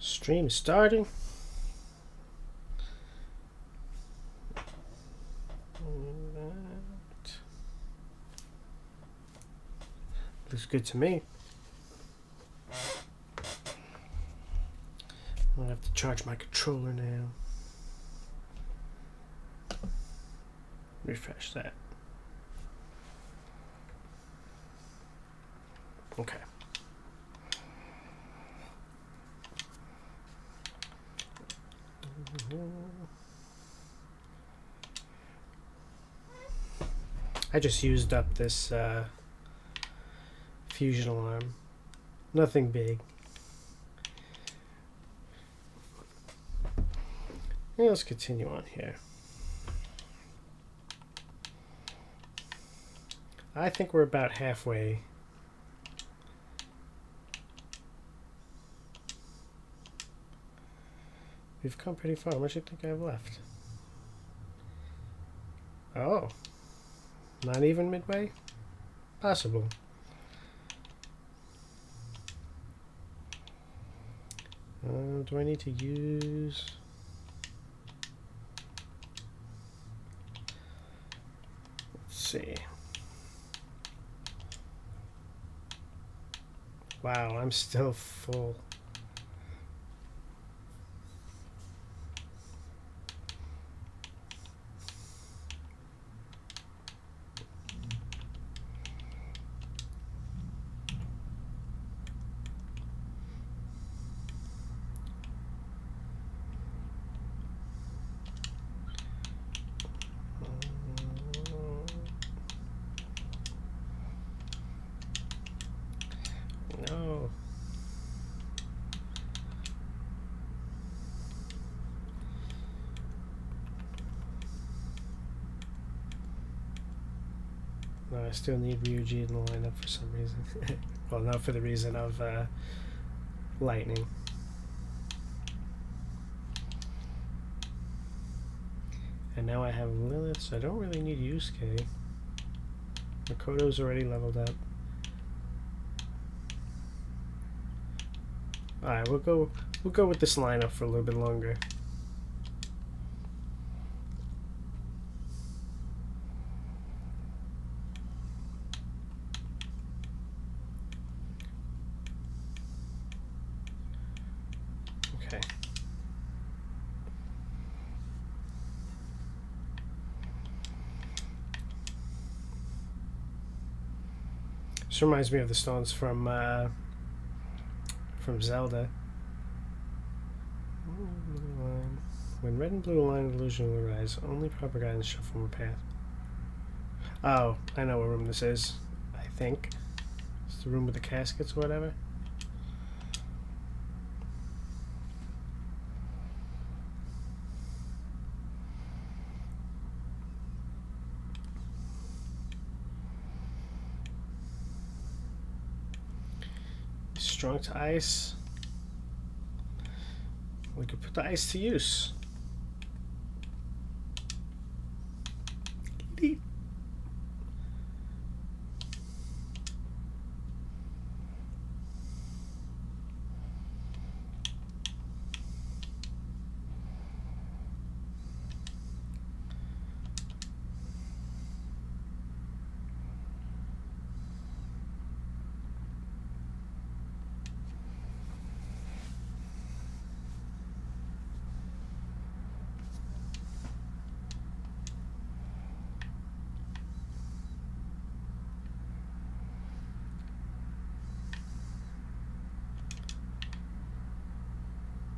Stream is starting. Looks good to me. I'm gonna have to charge my controller now. Refresh that. Okay. I just used up this fusion alarm. Nothing big. Yeah, let's continue on here. I think we're about halfway. We've come pretty far. How much do you think I have left? Oh. Not even midway? Possible. Do I need to use... Let's see. Wow, I'm still full. No. No, I still need Ryuji in the lineup for some reason. Well, not for the reason of lightning. And now I have Lilith, so I don't really need Yusuke. Makoto's already leveled up. Alright, we'll go with this lineup for a little bit longer. Okay. This reminds me of the stones from Zelda. When red and blue align, illusion will arise. Only proper guidance shall form a path. Oh, I know what room this is. I think it's the room with the caskets or whatever. Strong to ice. We could put the ice to use.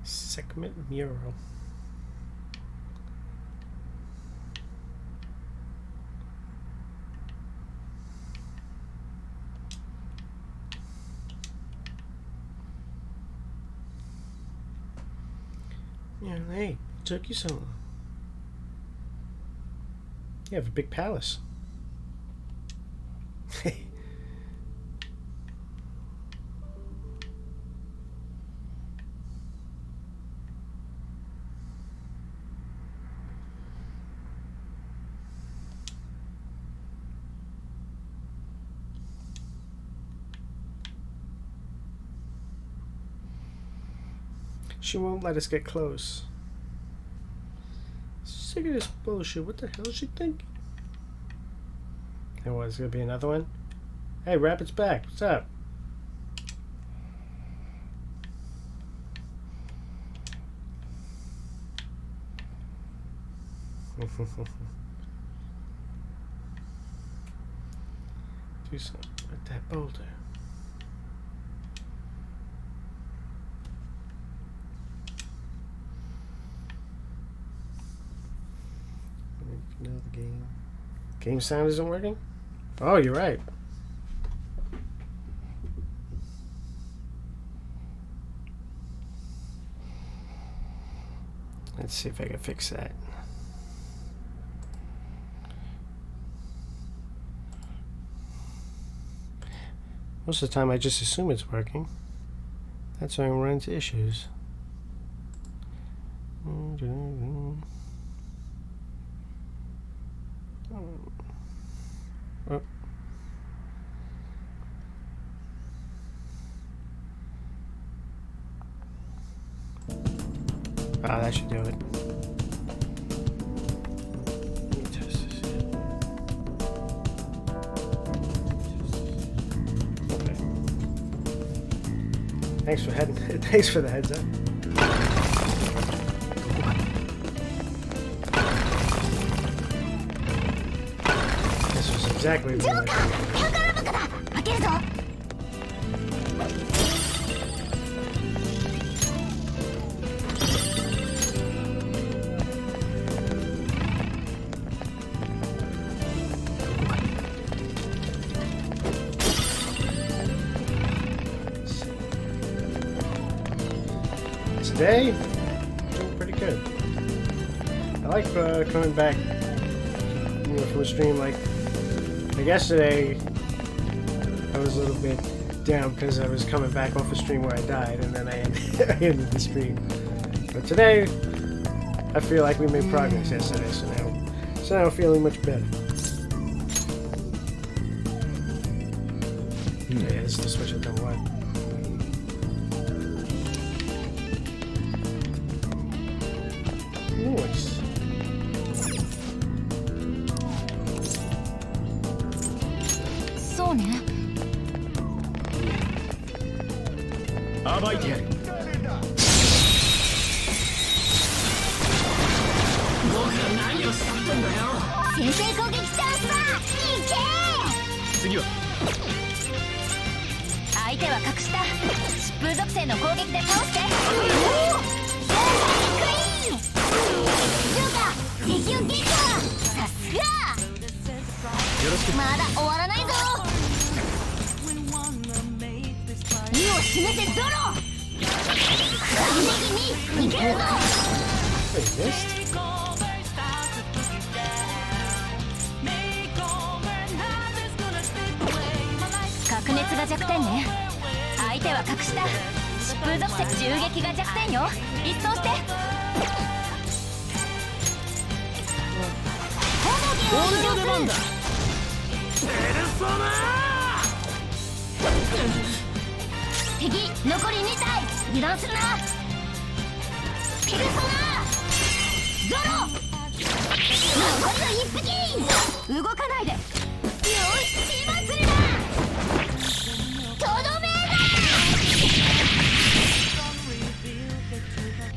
Segment mural. Yeah, hey, took you so long. You have a big palace. She won't let us get close. Sick of this bullshit. What the hell is she thinking? And what, is gonna be another one? Hey, Rabbit's back. What's up? Do something with that boulder. Know the game. Game sound isn't working? Oh, you're right. Let's see if I can fix that. Most of the time I just assume it's working. That's why I run into issues. Oh. Ah, that should do it. Let me test this here. Okay. Thanks for the heads up. This was exactly the way I Today, doing pretty good. I like coming back, from a stream. Like yesterday, I was a little bit down because I was coming back off a stream where I died, and then I ended the stream. But today, I feel like we made progress yesterday, so now I'm feeling much better. Yeah, this is the switch I don't want. Nice. So ne. 暴いてやる。僕は何をしたってんだよ。先制攻撃チャンスだ。行け。次は。相手は隠した。疾風属性の攻撃で倒して。おお。クイーン。ジョーカー、敵を撃破。さすが。よろしく。まだ終わらないぞ。意を示せゾロ。完璧にいけるぞ。灼熱が弱点ね。相手は隠した。疾風属性銃撃が弱点よ。一掃して。俺の出番だ。ペルソナ敵残り2体油断するな。ペルソナゾロ残りの1匹動かないで。よし血祭りだ。とどめだ。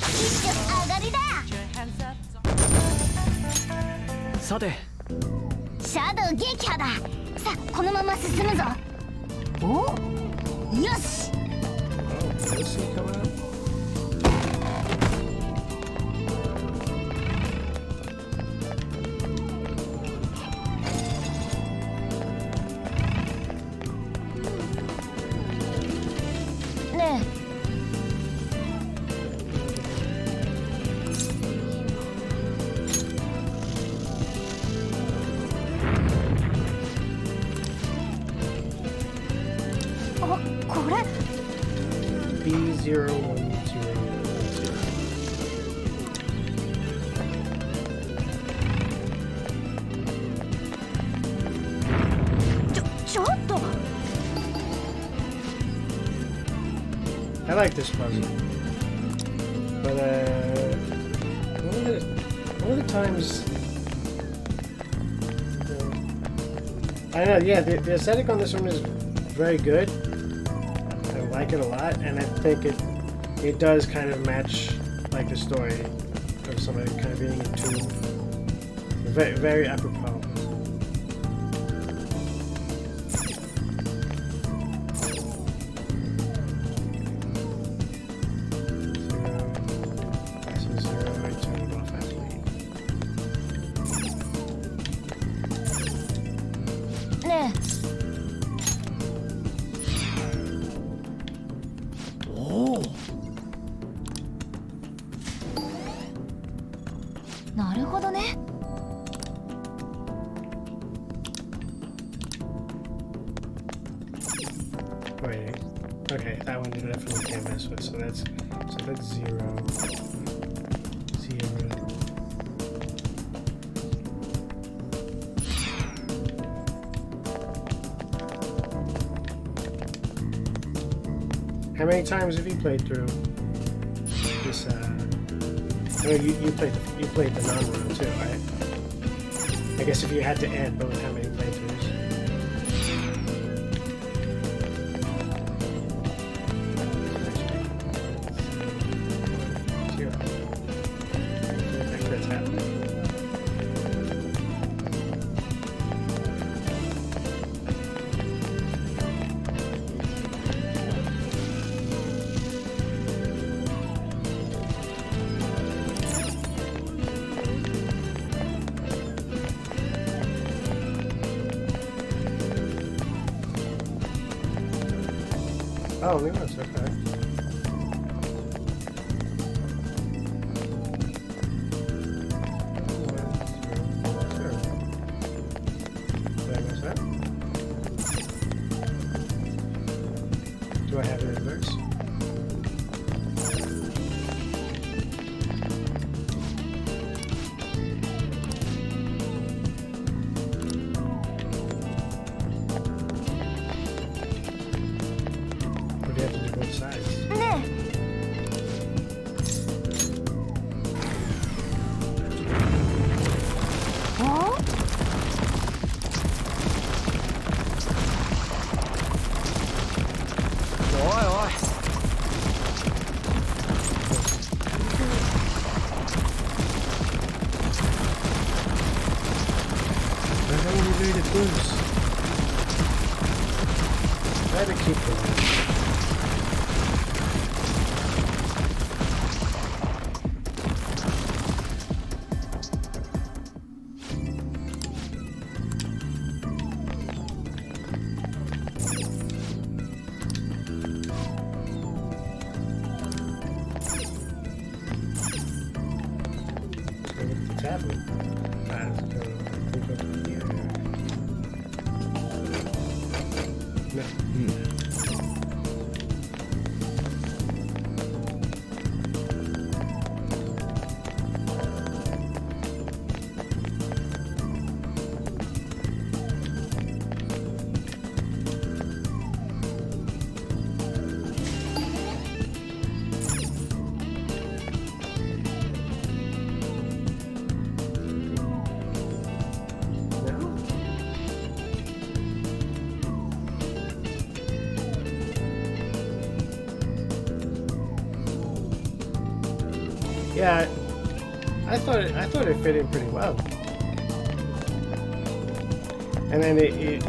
一挙上がりだ。さてシャドウ撃破だ。さあこのまま進むぞ。およし。ねえ。これ B01210 ちょっと I like this puzzle. But one of the times, I don't know. Yeah, the aesthetic on this one is very good. I like it a lot, and I think it does kind of match like the story of somebody kind of being in tune. Very, very apropos. Waiting. Okay, that one you definitely can't mess with. So that's 0. 0. How many times have you played through this? Oh, you played the non-run too, right? I guess if you had to add both, how many playthroughs? Oh, only once, okay. Did I miss that? Do I have it in reverse? Try to keep going. Yeah, I thought it fit in pretty well, and then it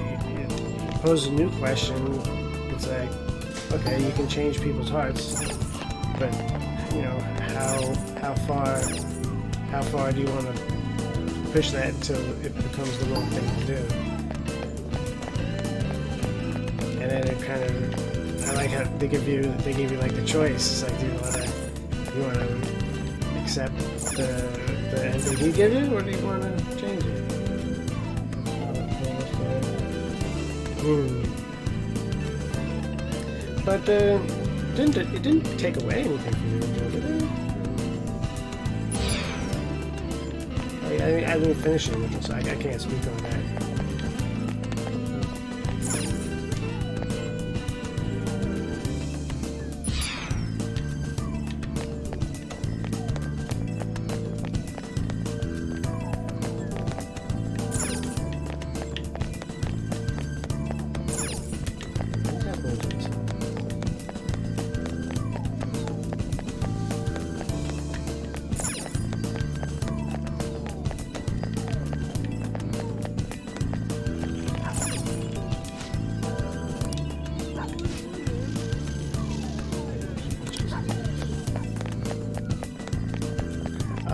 posed a new question. It's like, okay, you can change people's hearts, but you know, how far do you want to push that until it becomes the wrong thing to do? And then it kind of, I like how they give you like the choice. It's like, do you want to accept the ending he gives you, or do you want to change it? But it didn't take away anything from you, did it? I didn't finish it, so I can't speak on that.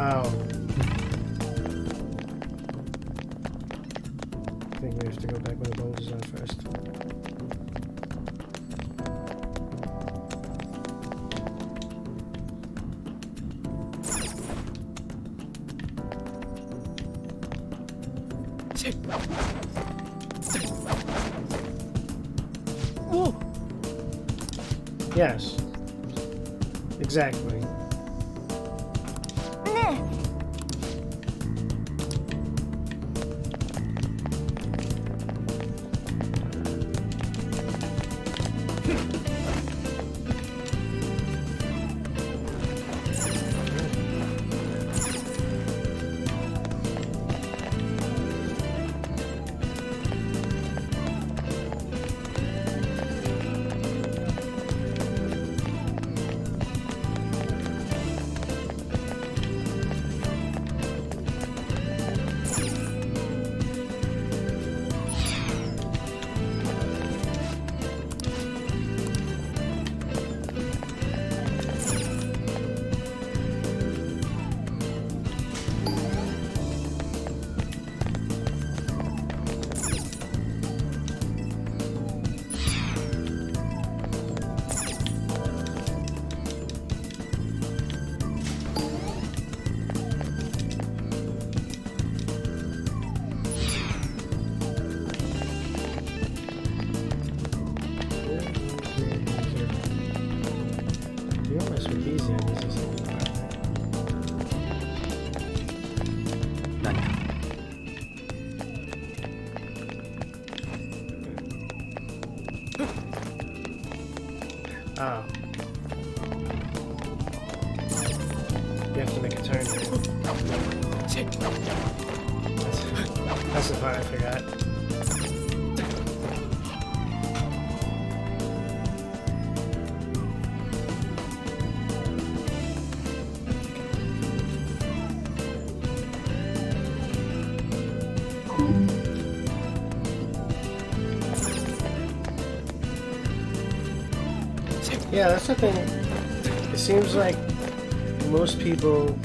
Oh. I think we have to go back where the boulders are first. Whoa! Yes. Exactly. ね You don't mess with these enemies or something. 何か Oh. You have to make a turn here. That's the part I forgot. Yeah, that's the thing. It seems like most people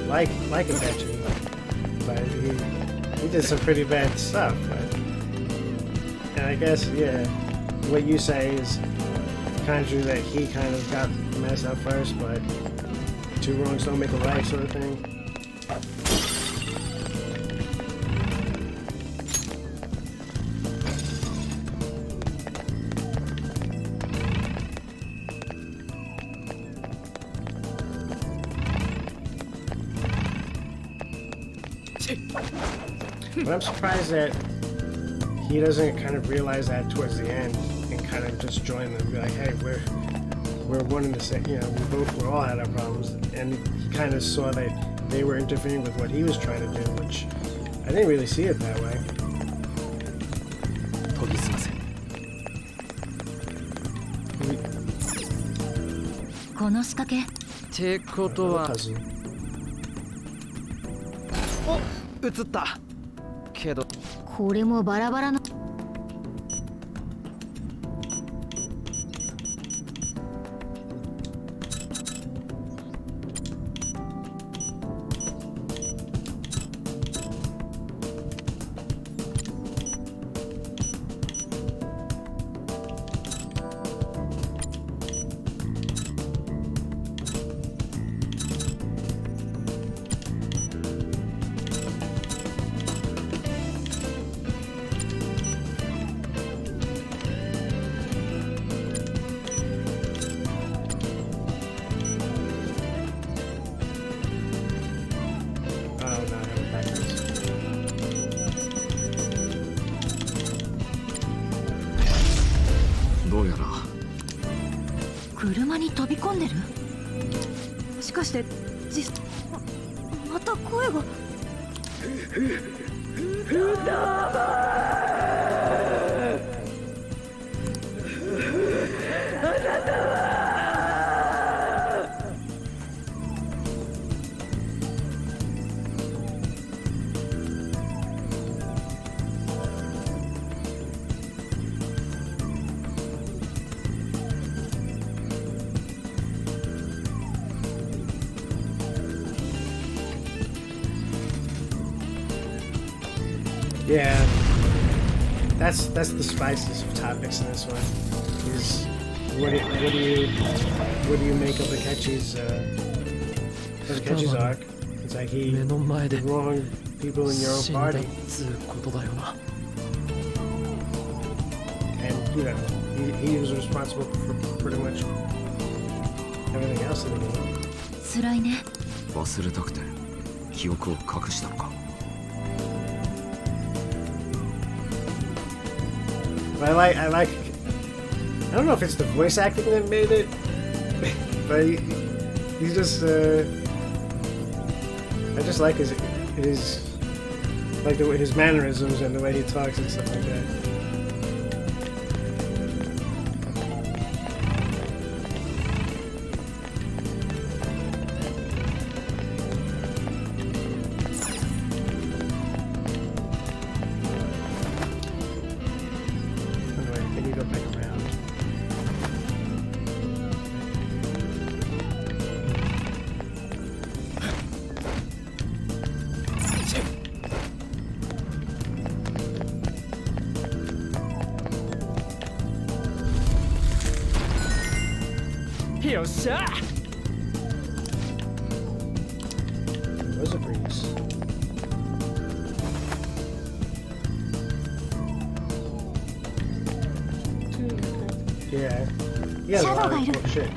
like Akechi, but he did some pretty bad stuff. But, and I guess, yeah, what you say is kind of true, that he kind of got messed up first, but two wrongs don't make a right, sort of thing. But I'm surprised that he doesn't kind of realize that towards the end and kind of just join them. Be like, hey, we're one in the same. You know, we all had our problems, and he kind of saw that they were interfering with what he was trying to do, which I didn't really see it that way. 研ぎ澄ませこの仕掛けってことは Puzzle. お、映ったけどこれもバラバラの どうやら車に飛び込んでるもしかしてまた声が Yeah, that's the spiciest of topics in this one. Is what do you make of Akechi's arc? It's like he 目の前で did wrong people in your own 死んだっ party, つうことだよな。 and you know he was responsible for pretty much everything else in the game. 辛いね。忘れたくて記憶を隠したのか。 But I like. I don't know if it's the voice acting that made it, but he's just. I just like his like his mannerisms and the way he talks and stuff like that. Anyway, I think we go back around. Yo, sir. It was a breeze. Yeah. He has a lot of cool shit. He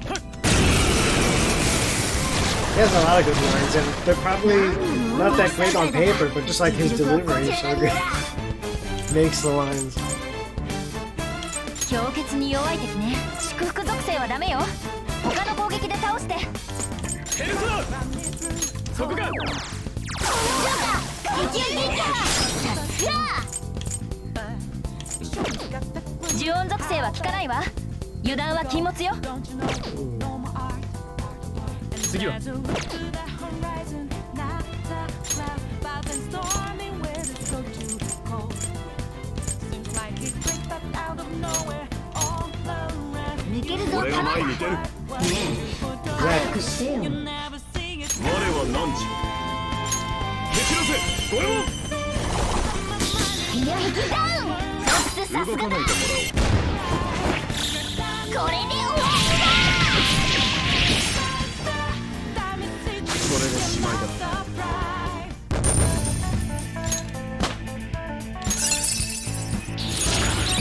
has a lot of good lines, and they're probably not that great on paper, but just like his delivery is so good. Makes the lines. 氷結に弱い敵ね。祝福属性はダメよ。他の攻撃で倒して。ペルソナそこか。一撃か。さすが。呪音属性は効かないわ。油断は禁物よ。次は。 抜けるぞ、俺が前に出る。早くしてよ。我は何時。蹴散らせ。ご用。いや、引きダウン。そしてさすがだ。動かないでもらおう。これで終わそれでしまいだ。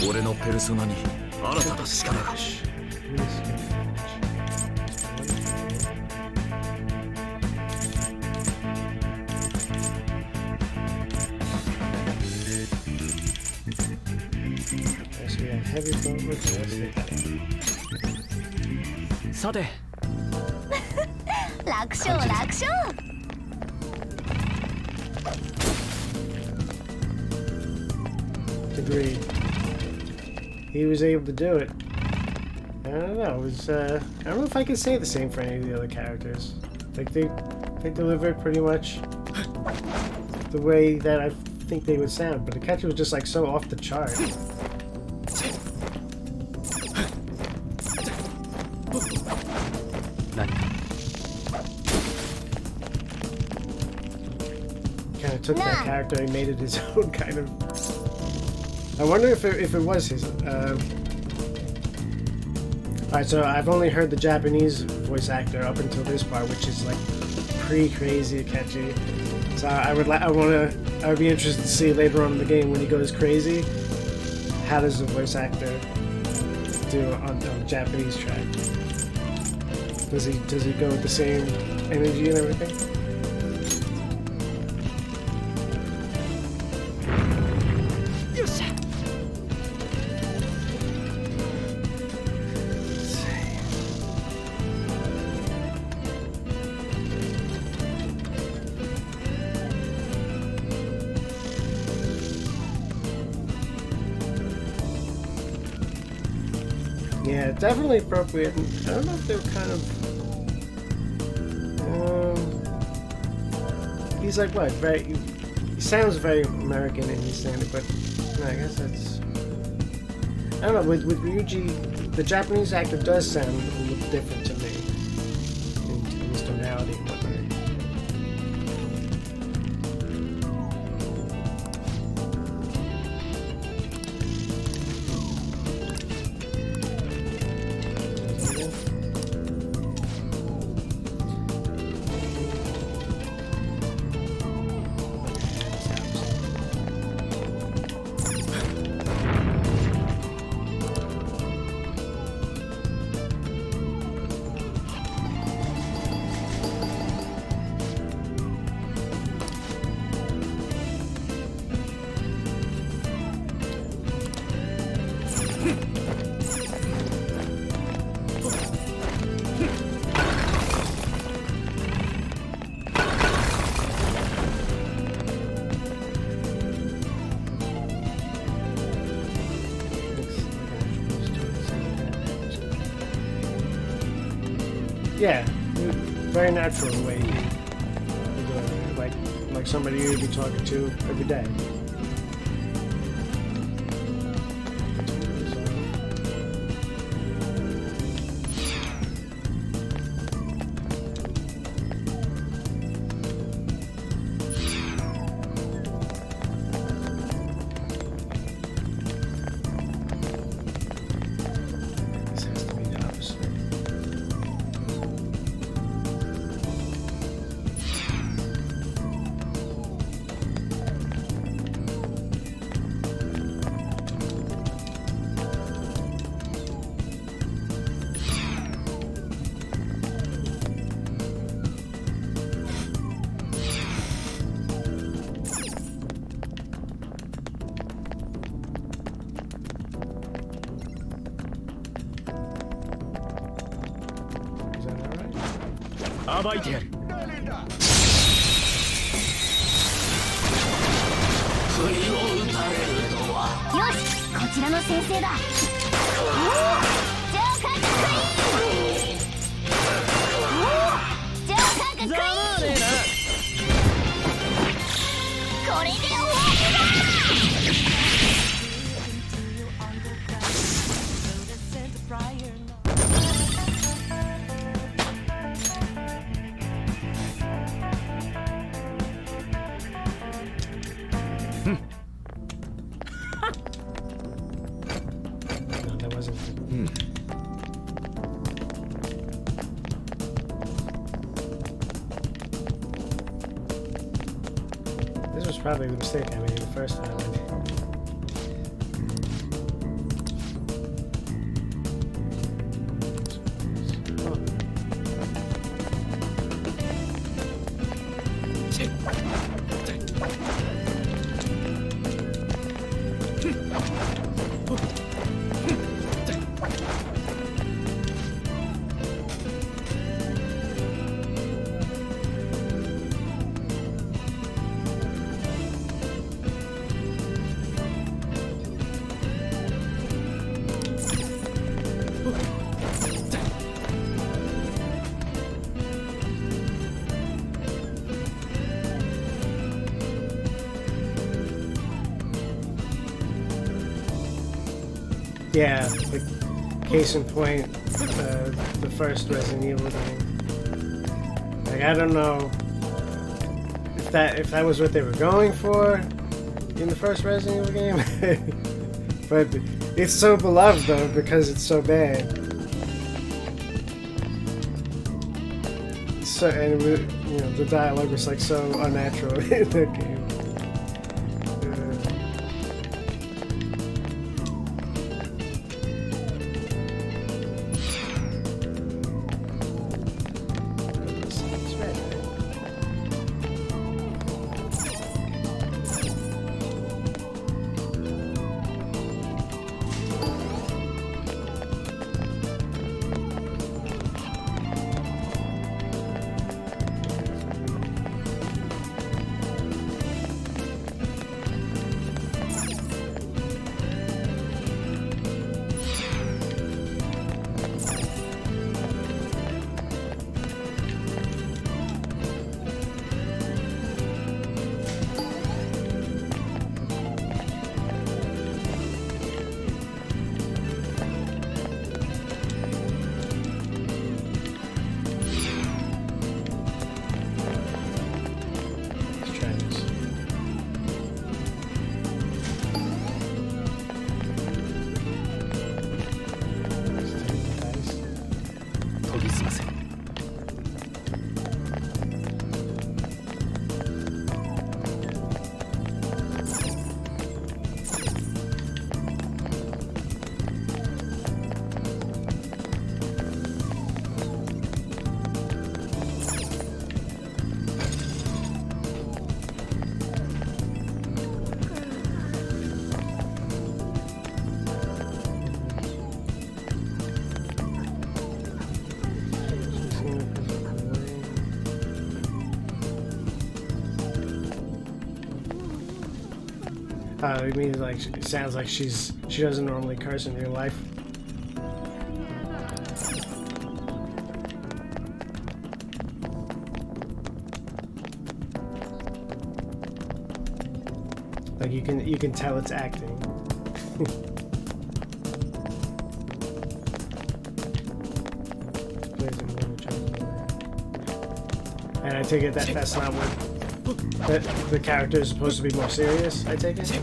俺のペルソナに新たな力が。 So we have heavy boat with us. さて。楽勝楽勝。 Agreed. He was able to do it. I don't know. It was. I don't know if I can say the same for any of the other characters. Like they delivered pretty much the way that I think they would sound. But Akechi was just like so off the chart. Kind of took that character and made it his own kind of. I wonder if it was his. Alright, so I've only heard the Japanese voice actor up until this part, which is like pre-crazy Akechi. So I would be interested to see later on in the game when he goes crazy. How does the voice actor do on the Japanese track? Does he go with the same energy and everything? Yeah, definitely appropriate. I don't know if they were kind of. He's like what? He sounds very American and he's standard, but I guess that's. I don't know. With Ryuji, the Japanese actor does sound a little different to me in his tonality and whatnot. Yeah, very natural way you're doing it. Like somebody you'd be talking to every day. This has to be the opposite. Is that alright? 暴いてやる。よしこちらの先生だ。おおジョーカーかっこいい。おおジョーカーかっこいい。ざまねえな。これで終わりだ。No, that wasn't. This was probably the mistake I made the first time. Yeah, like, case in point, the first Resident Evil game. Like, I don't know if that was what they were going for in the first Resident Evil game, but it's so beloved though because it's so bad. So and it was, you know, the dialogue was like so unnatural in that game. You mean like it sounds like she doesn't normally curse in real life? Like you can tell it's acting. And I take it that that's not what that the character is supposed to be more serious. I take it.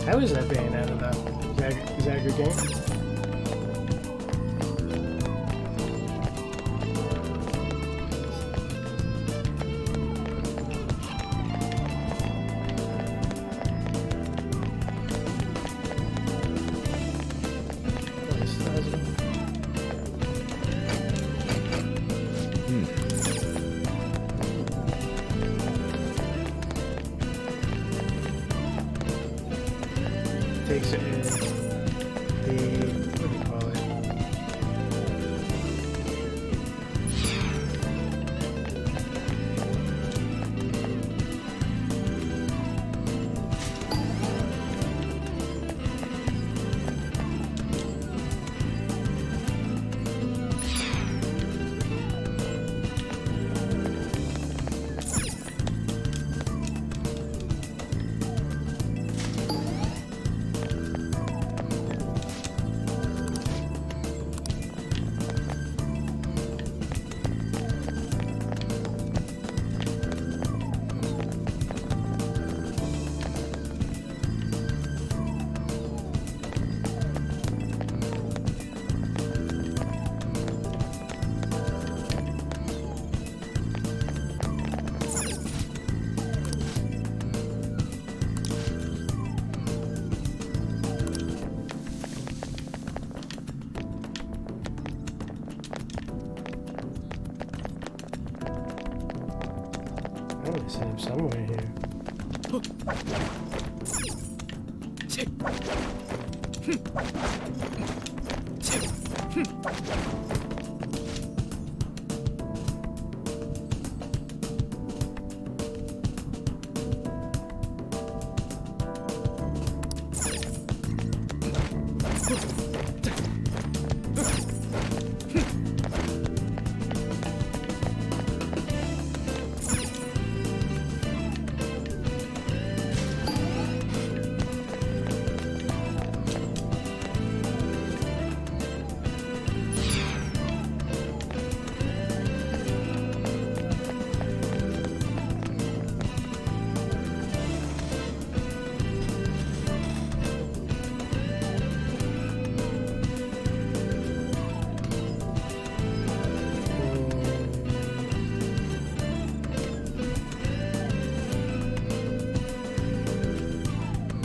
How is that being out of that? Is that a good game? Takes it in the, what do you call it? I'm gonna set him somewhere here.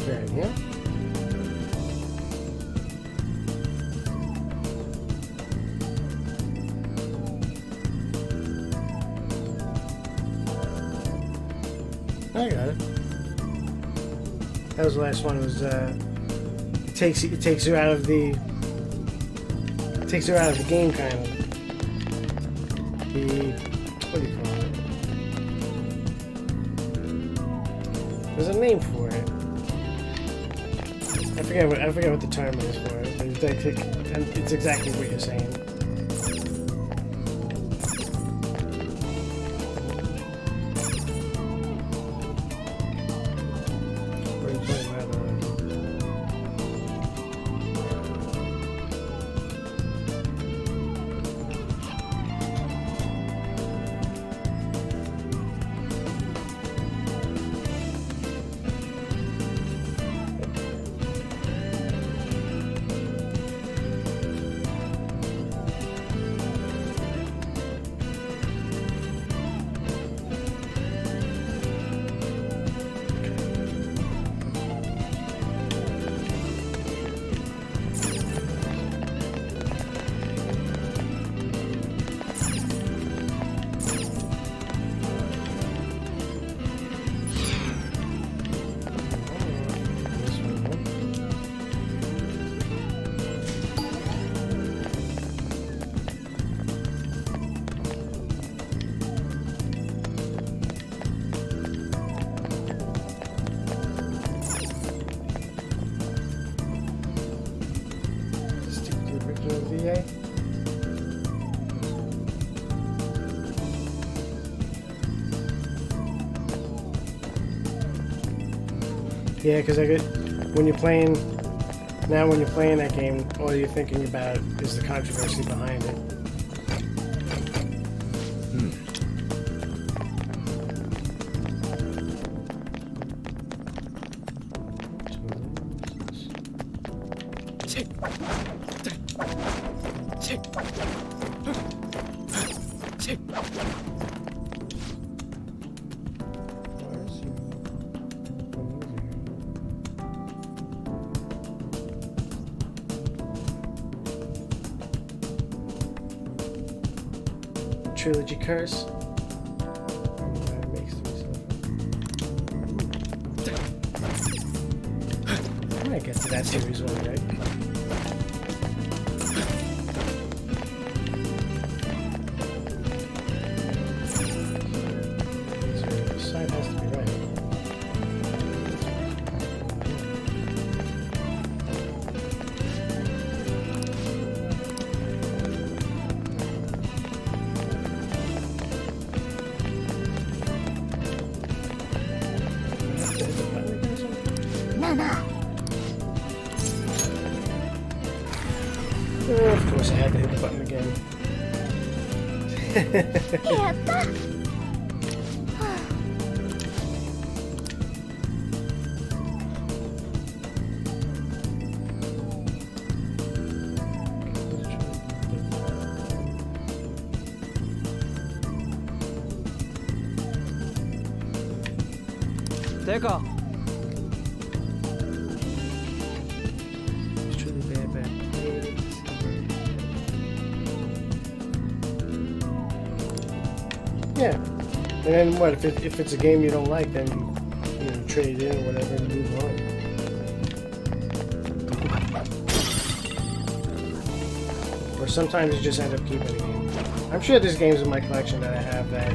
Right here. I got it. That was the last one. It was it takes her out of the game, kind of. The, what do you call it? There's a name for it. I forget what the term is for it. But it's exactly what you're saying. DA? Yeah, because when you're playing that game, all you're thinking about is the controversy behind it. Trilogy curse. That makes I might get to that series already. So the side has to be right. Of course I had to hit the button again. やった。 てか It's truly bad. Yeah. And then what, if it's a game you don't like, then you trade it in or whatever and move on. Or sometimes you just end up keeping the game. I'm sure there's games in my collection that I have that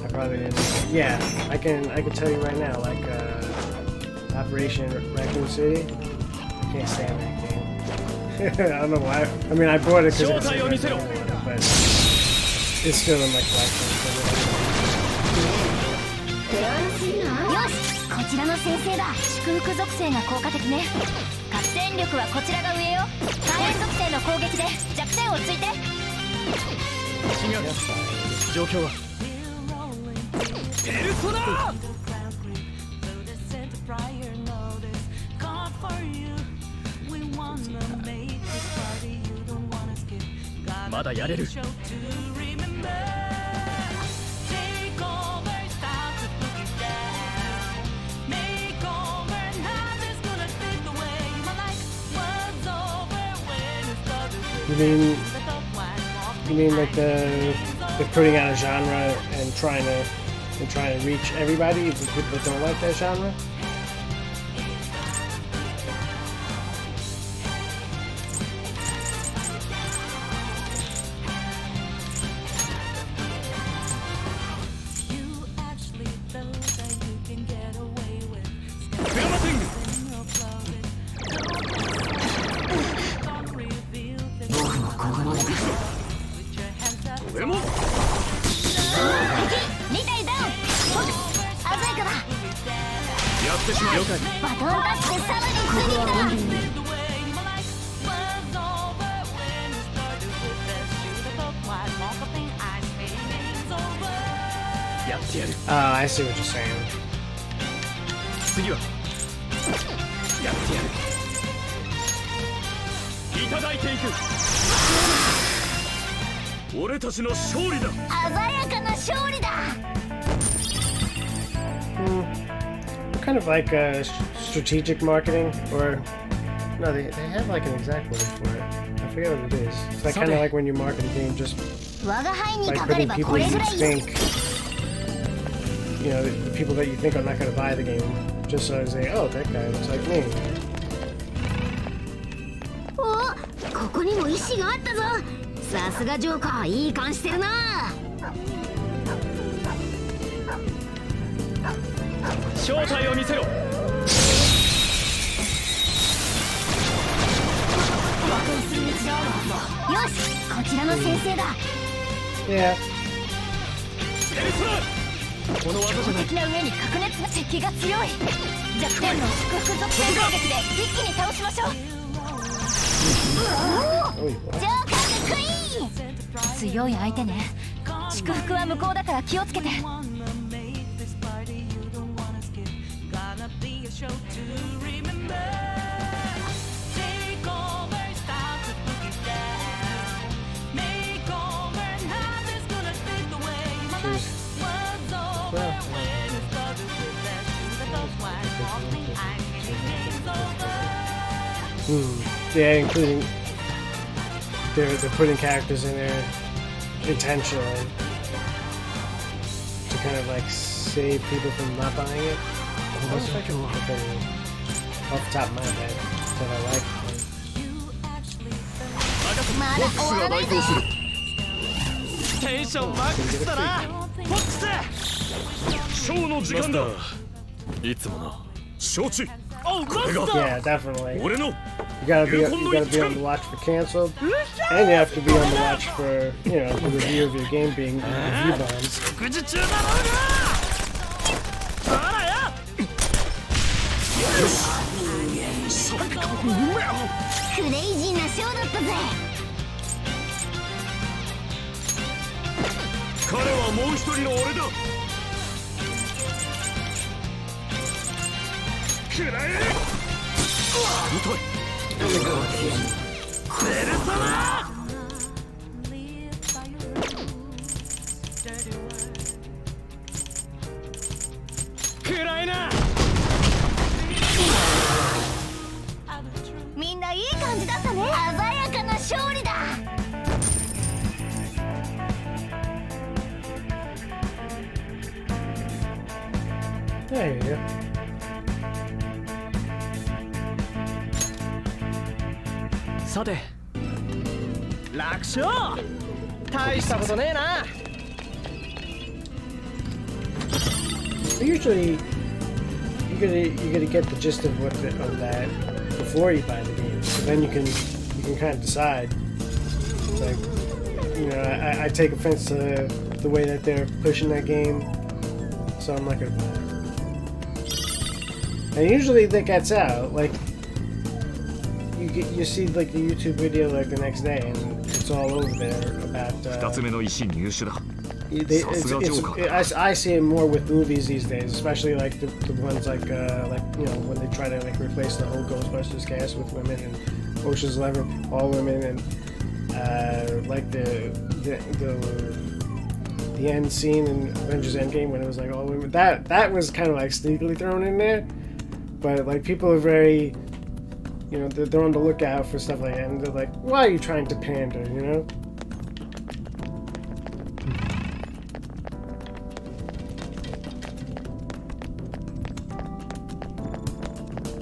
I probably didn't. Yeah, I can tell you right now, like Operation Raccoon City. I can't stand that game. I don't know why. I mean, I bought it because but it's still in my collection. よし、こちらの先生だ。祝福属性が効果的ね。核戦力はこちらが上よ。火炎属性の攻撃で弱点をついて。違う状況はペルソナまだやれる You mean like they're putting out a genre and trying to reach everybody, the people that don't like that genre? I see what you're saying. 次はやってやるいただいていく俺たちの勝利だ鮮やかな勝利だ Kind of like strategic marketing, or no, they have like an exact word for it. I forget what it is. It's like kind of like when you market a game, just 我が輩に like かかれ putting ば people これ you ぐらい think, you know, the people that you think are not going to buy the game, just so as they, oh, that guy looks like me. お、ここにも意志があったぞ。さすがジョーカー、いい感してるな。正体を見せろ。 する道だ。よし、こちらの先生だ。 Yeah. この技じゃない。的な上に白熱な敵が強い。弱点の祝福属性攻撃で一気に倒しましょう。 Oh, you ジョーカーでクイーン。強い相手ね。祝福は無効だから気をつけて。 Yeah, including they're putting characters in there intentionally to kind of like save people from not buying it. That's like off the top of my head that I like. まだ終わらないぜ。テンションマックスだな。フォックス。ショーの時間だ。いつもの承知。おう、マスタ Yeah, definitely. 俺の You gotta be on the watch for canceled, and you have to be on the watch for the review of your game being review bombs. 食事中だろうが。あらや。クレイジーなショーだったぜ。 彼はもう一人の俺だ。くらえ。痛い。ペルソナ。暗いな。みんないい感じだったね。鮮やかな勝利だ。 There you go. さて、楽勝。大したことねえな。 Usually, you gotta get the gist of that before you buy the game, so then you can kind of decide. Like, I take offense to the way that they're pushing that game, so I'm not gonna buy it. And usually that gets out, like you see like the YouTube video like the next day, and it's all over there about. 二つ目の石入手だ。 I see it more with movies these days, especially like the ones like when they try to like replace the whole Ghostbusters cast with women and Ocean's 11, all women, and like the end scene in Avengers Endgame when it was like all women. That was kind of like sneakily thrown in there, but like people are very, they're on the lookout for stuff like that, and they're like, why are you trying to pander,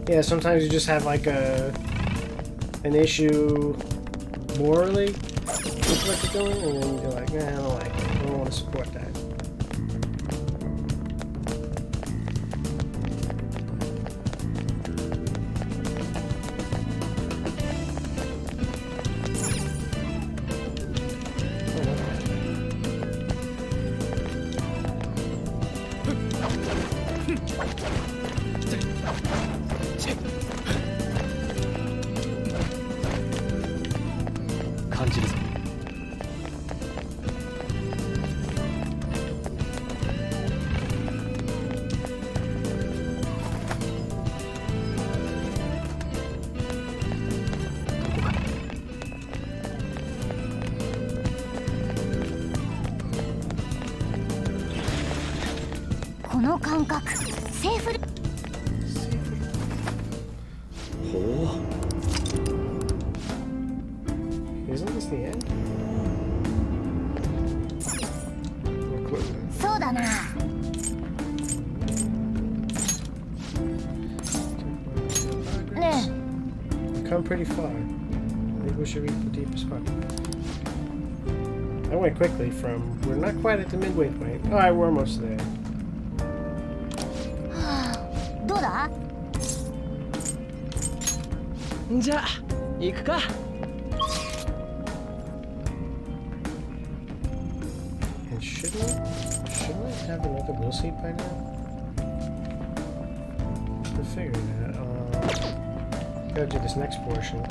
Yeah, sometimes you just have like an issue morally with what you're doing, and then you're like, nah, I don't like it. I don't want to support that. Oh, 感じるぞ。この感覚、セーフル。 Isn't this the end? そうだな。 ね We've come pretty far. Maybe we should reach the deepest part. I went quickly from. We're not quite at the midway point. Alright, we're almost there. え。はあ、どうだ？じゃあ行くか。Shouldn't I have another wheel seat by now? I figured that. Gotta do this next portion.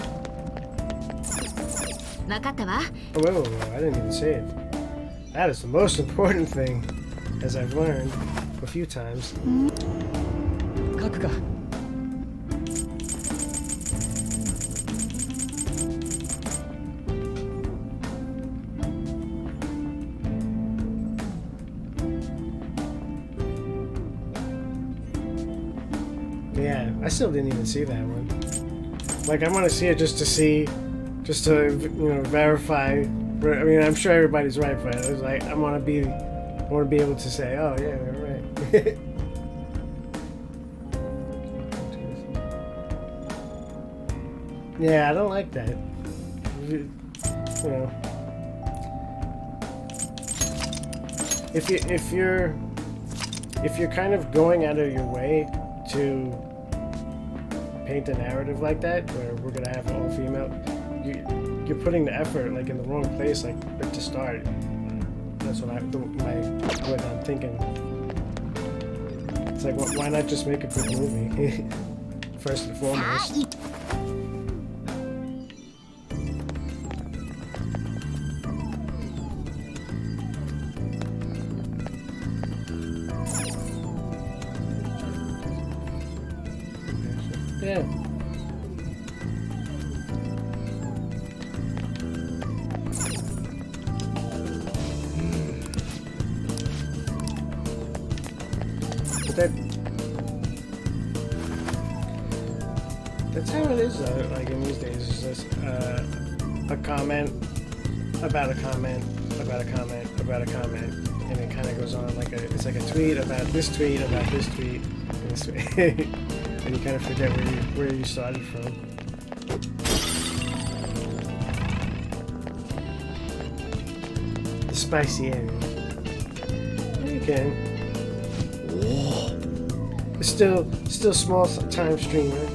分かったわ。 Oh, wait, I didn't even save. That is the most important thing, as I've learned a few times. 書くか。 Yeah, I still didn't even see that one. Like, I want to see it just to see, just to, you know, verify. I mean, I'm sure everybody's right, but it was like, I want to be able to say, oh yeah, they're right. Yeah, I don't like that. You know, if you're kind of going out of your way to paint a narrative like that, where we're gonna have all female, you're putting the effort like in the wrong place, like to start. That's what I'm thinking. It's like, why not just make a good movie first and さあ foremost? い Yeah. But that's how it is, though, like in these days. It's just a comment about a comment about a comment about a comment, and it kind of goes on like it's like a tweet about this tweet about this tweet and this tweet. And you kind of forget where you started from. The spicy area. Okay. It's still small time stream, right?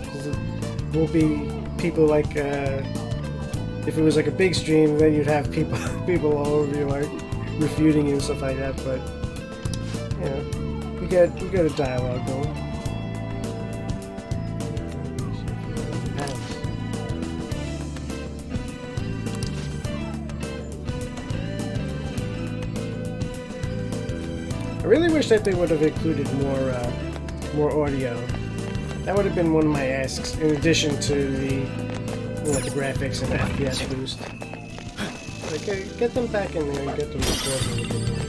'Cause it won't be people like if it was like a big stream, then you'd have people all over you like refuting you and stuff like that. But you know, we got a dialogue going. I really wish that they would have included more audio. That would have been one of my asks, in addition to the the graphics and the FPS boost. Like, get them back in there and get them recording a little bit more.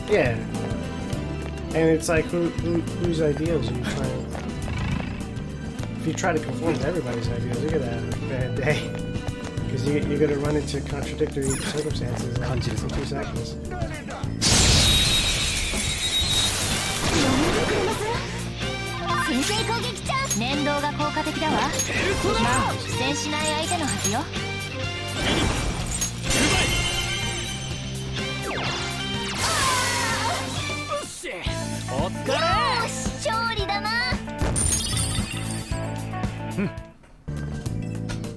Yeah, and it's like whose ideas are you trying? If you try to conform to everybody's ideas, you're gonna have a bad day. Because you're going to run into contradictory circumstances in 2 seconds. 先制攻撃チャンス。念動が効果的だわ。まあ苦戦しない相手のはずよ。お疲れ。よーし勝利だな。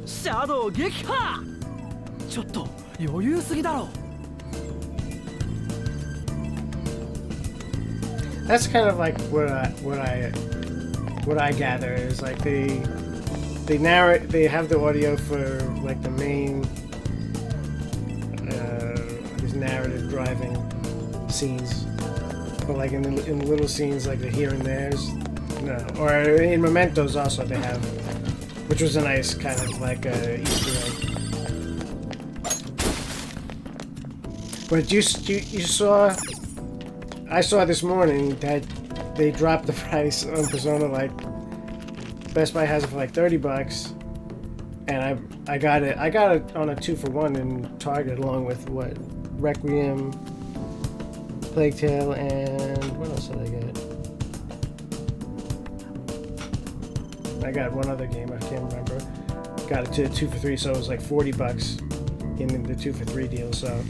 シャドウ撃破。ちょっと余裕すぎだろ。 That's kind of like what I gather is like they narrate, they have the audio for like the main these narrative driving scenes, but like in the little scenes like the here and there's no, or in Mementos also they have, which was a nice kind of like Easter egg. But you saw. I saw this morning that they dropped the price on Persona. Like Best Buy has it for like $30, and I got it on a 2-for-1 in Target along with what Requiem, Plague Tale, and what else did I get? I got one other game I can't remember. Got it to 2-for-3, so it was like $40 in the 2-for-3 deal. So.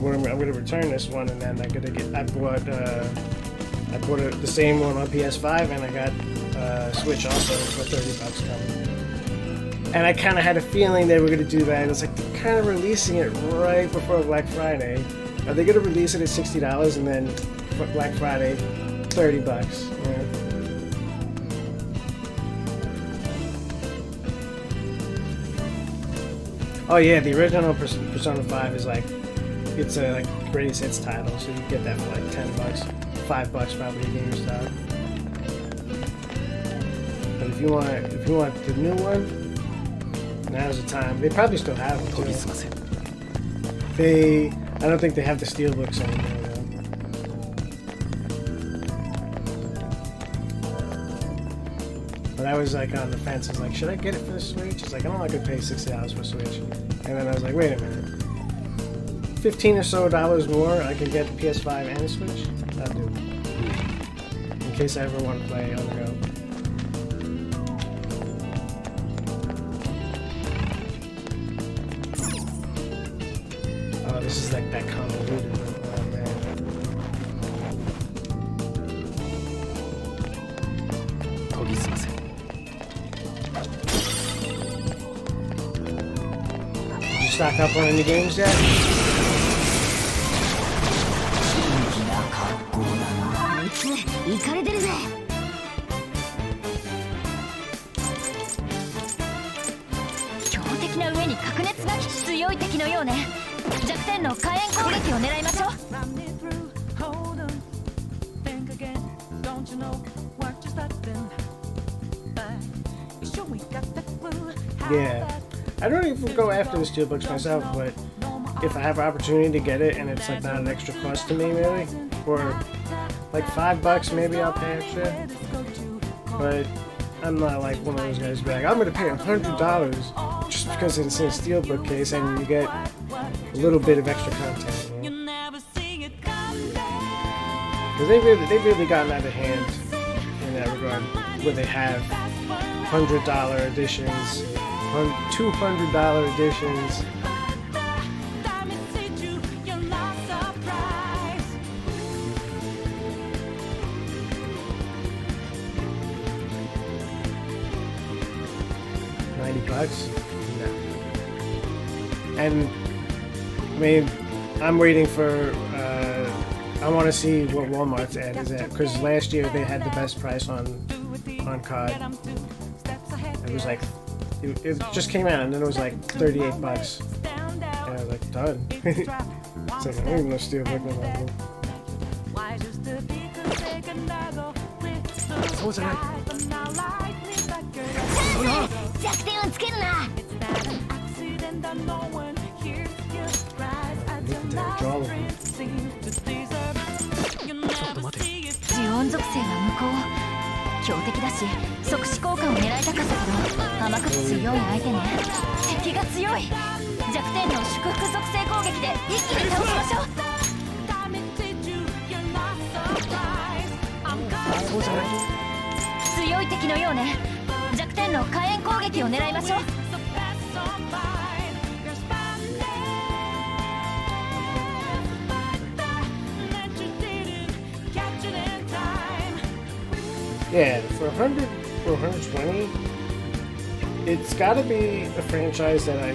I'm going to return this one, and then I bought the same one on PS5, and I got Switch also for $30 coming. And I kind of had a feeling they were going to do that. It was like they're kind of releasing it right before Black Friday. Are they going to release it at $60 and then for Black Friday, $30? Yeah. Oh yeah, the original Persona 5 is like, it's a like greatest hits title, so you get that for like $10, $5 probably at GameStop. But if you want the new one, now's the time. They probably still have them too. I don't think they have the steelbooks anymore though. But I was like on the fence. I was like, should I get it for the Switch? It's like, I don't like to pay $60 for a Switch. And then I was like, wait a minute. $15 or so more, I can get the PS5 and the Switch? That'll do. In case I ever want to play on the go. Oh, this is like that convoluted one. Oh, man. Did you stock up on any games yet? イカれてるぜ。強敵な上に白熱が強い敵のようね。弱点の火炎攻撃を狙いましょう。Yeah. I don't even go after the steelbooks myself, but if I have an opportunity to get it and it's like not an extra cost to me really, or like $5 maybe I'll pay extra. But I'm not like one of those guys who be like, I'm gonna pay $100 just because it's in a steelbook case and you get a little bit of extra content. You know? Because they've really gotten out of hand in that regard, where they have $100 editions, $200 editions. $90? No. And I mean, I'm waiting for. I want to see what Walmart's ad is at, because last year they had the best price on COD. It was like it just came out and then it was like $38, and I was like, done. It's like I don't even know steelbook no more. そうじゃない。弱点をつけるな。 呪音属性は無効。強敵だし即死効果を狙いたかったけど甘くて強い相手ね。敵が強い。弱点の祝福属性攻撃で一気に倒しましょう。そうじゃない。強い敵のようね。弱点の火炎攻撃を狙いましょう。 Yeah, for 100 or 120, it's got to be a franchise that I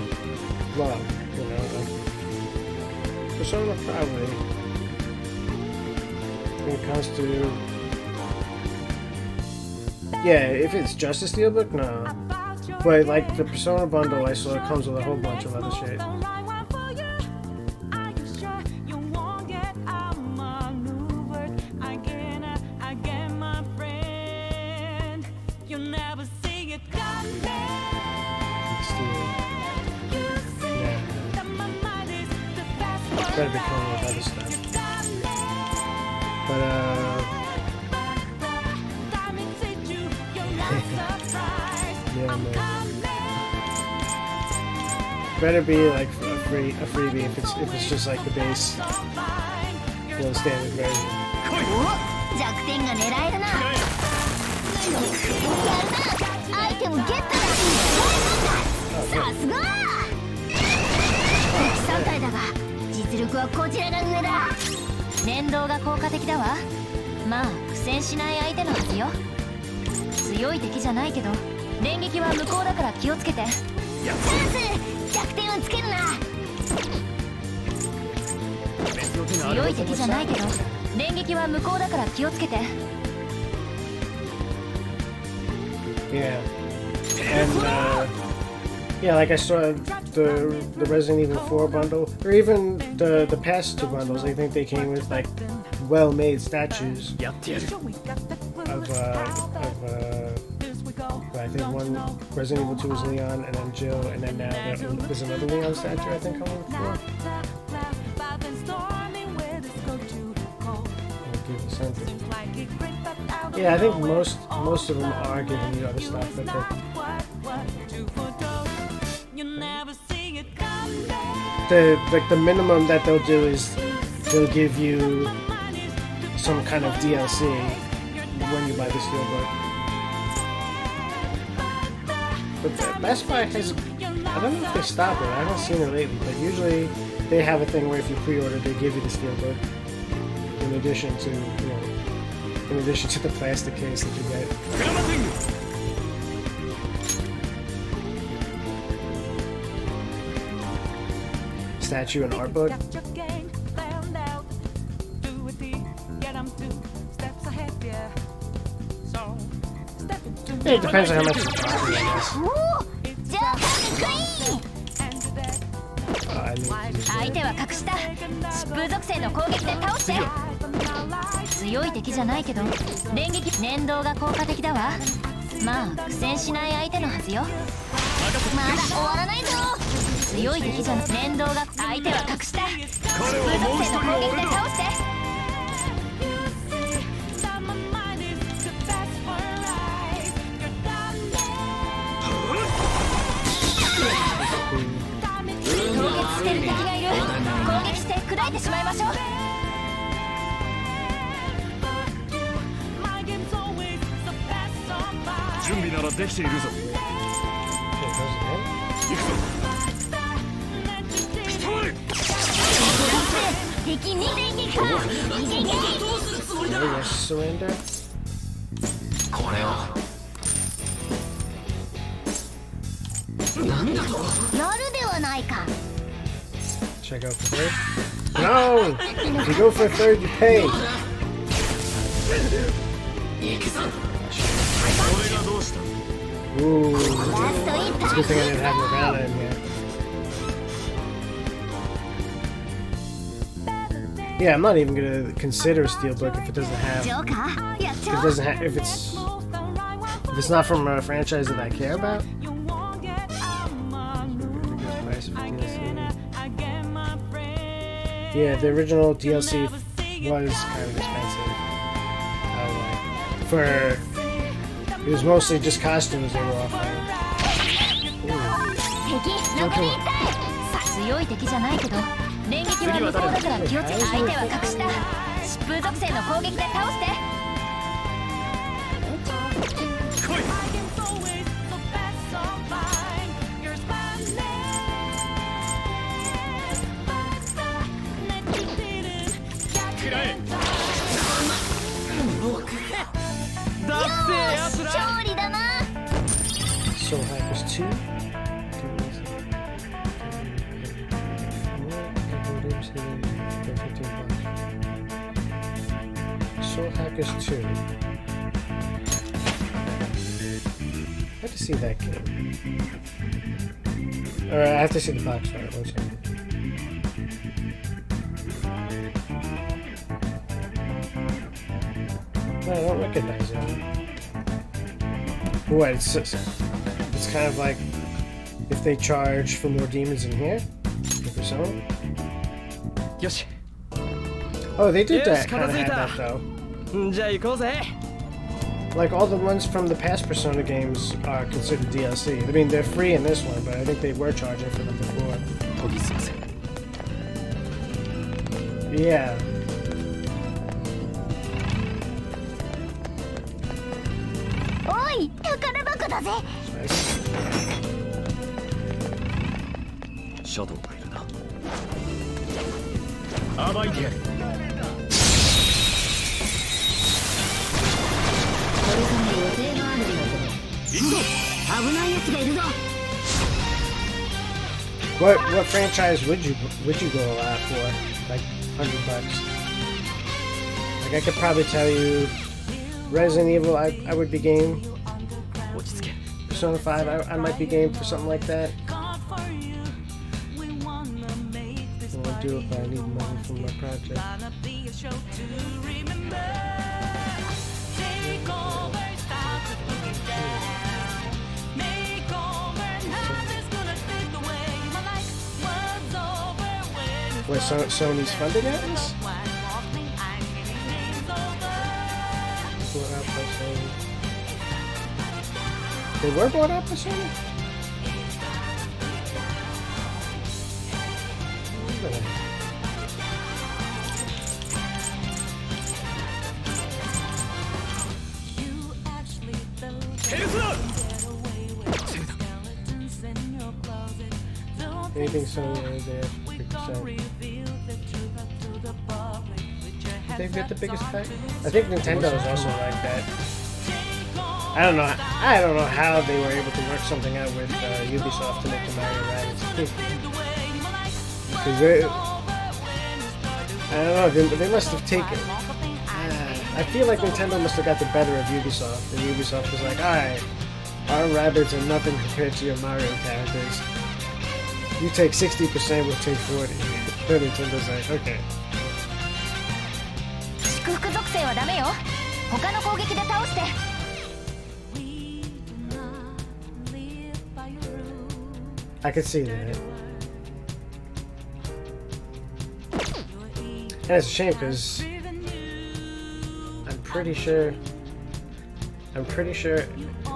love, you know. Like Persona probably. When it comes to, yeah, if it's just a steelbook, no. But like the Persona bundle I saw, it comes with a whole bunch of other shit. Better be coming with other stuff. But yeah, man. Better be like a freebie if it's just like the base, you know, the standard version. 弱点が狙えるな。やるな。アイテムゲットだ。さすが。敵3体だが。 実力はこちらが上だ。連動が効果的だわ。まあ苦戦しない相手のはずよ。強い敵じゃないけど連撃は向こうだから気をつけて。チャンス、弱点をつけるな。強い敵じゃないけど連撃は向こうだから気をつけて。 Yeah. And yeah, like I saw the Resident Evil 4 bundle, or even the past two bundles. I think they came with like well-made statues やってやる。 of I think one Resident Evil 2 was Leon, and then Jill, and then now there's another Leon statue I think coming for. Yeah, I think most of them are giving you other stuff, but the minimum that they'll do is they'll give you some kind of DLC when you buy the Steelbook. But Best Buy has, I don't know if they stopped it, I haven't seen it lately, but usually they have a thing where if you pre-order they give you the Steelbook in addition to, in addition to the plastic case that you get. Statue and art book. Yeah, it depends on how much it's costing, I guess. じゃあかっこいい。 I need to use 相 that. 手は隠した。疾風属性の攻撃で倒して。強い敵じゃないけど連撃連動が効果的だわ。まあ苦戦しない相手のはずよ。まだ終わらないぞ。強い敵じゃな連動が相手は隠した。疾風属性の攻撃で倒して。 凍結してる敵がいる。攻撃して砕いてしまいましょう。 準備ならできているぞ。 Okay, goes again. 行くぞ。来たまれ。敵に連撃か。逃げ逃げ。 There you go, surrender. これを。やるではないか。 Should I go for third? No! If you go for third, you pay! これがどうした。 Ooh. ラスト一 It's a 発。 good thing I didn't have Nirvana in here. Yeah, I'm not even gonna consider Steelbook if it doesn't have. ジョーカーやっち If ゃ it おう。 doesn't have. If it's not from a franchise that I care about. Yeah, the original DLC was kind of expensive. For it was mostly just costumes they were offering. 敵残り1体。強い敵じゃないけど連撃は向こうだから気をつけ。相手は隠した。疾風属性の攻撃で倒して。 勝利だな。 Soul Hackers 2. Soul Hackers 2. I have to see that game. Alright, I have to see the box art. One second. No, I don't recognize it. What? It's kind of like if they charge for more demons in here. Like Persona. よし。 Oh, they did Yes, that kind of have that Kazuhita. though. じゃあ行こうぜ。 Like all the ones from the past Persona games are considered DLC. I mean, they're free in this one, but I think they were charging for them before. 研ぎ澄ませ。 Yeah.おい、宝箱だぜ。 Nice. シャドウがいるな。暴いてやる。これから予定があるんだけど。行くぞ。危ないやつがいるぞ。 What franchise would you go a lot for? Like $100. Like I could probably tell you, Resident Evil I would be game. 落ち着け。 Persona 5 I might be game for something like that. What I'll do if I need money from my project. Wait, Sony's funding Atlas? Bought out by Sony. They were bought out by Sony? Where are they? Anything Sony is there, 50%. They've got the biggest cut. I think Nintendo is also like that. I don't know how they were able to work something out with Ubisoft to make the Mario Rabbids. Because I don't know, they must have taken. I feel like Nintendo must have got the better of Ubisoft, and Ubisoft was like, alright, our Rabbids are nothing compared to your Mario characters. You take 60%, we'll take 40%. Then Nintendo's like, okay. 祝福属性はダメよ。他の攻撃で倒して。 I could see that. And it's a shame because I'm pretty sure, I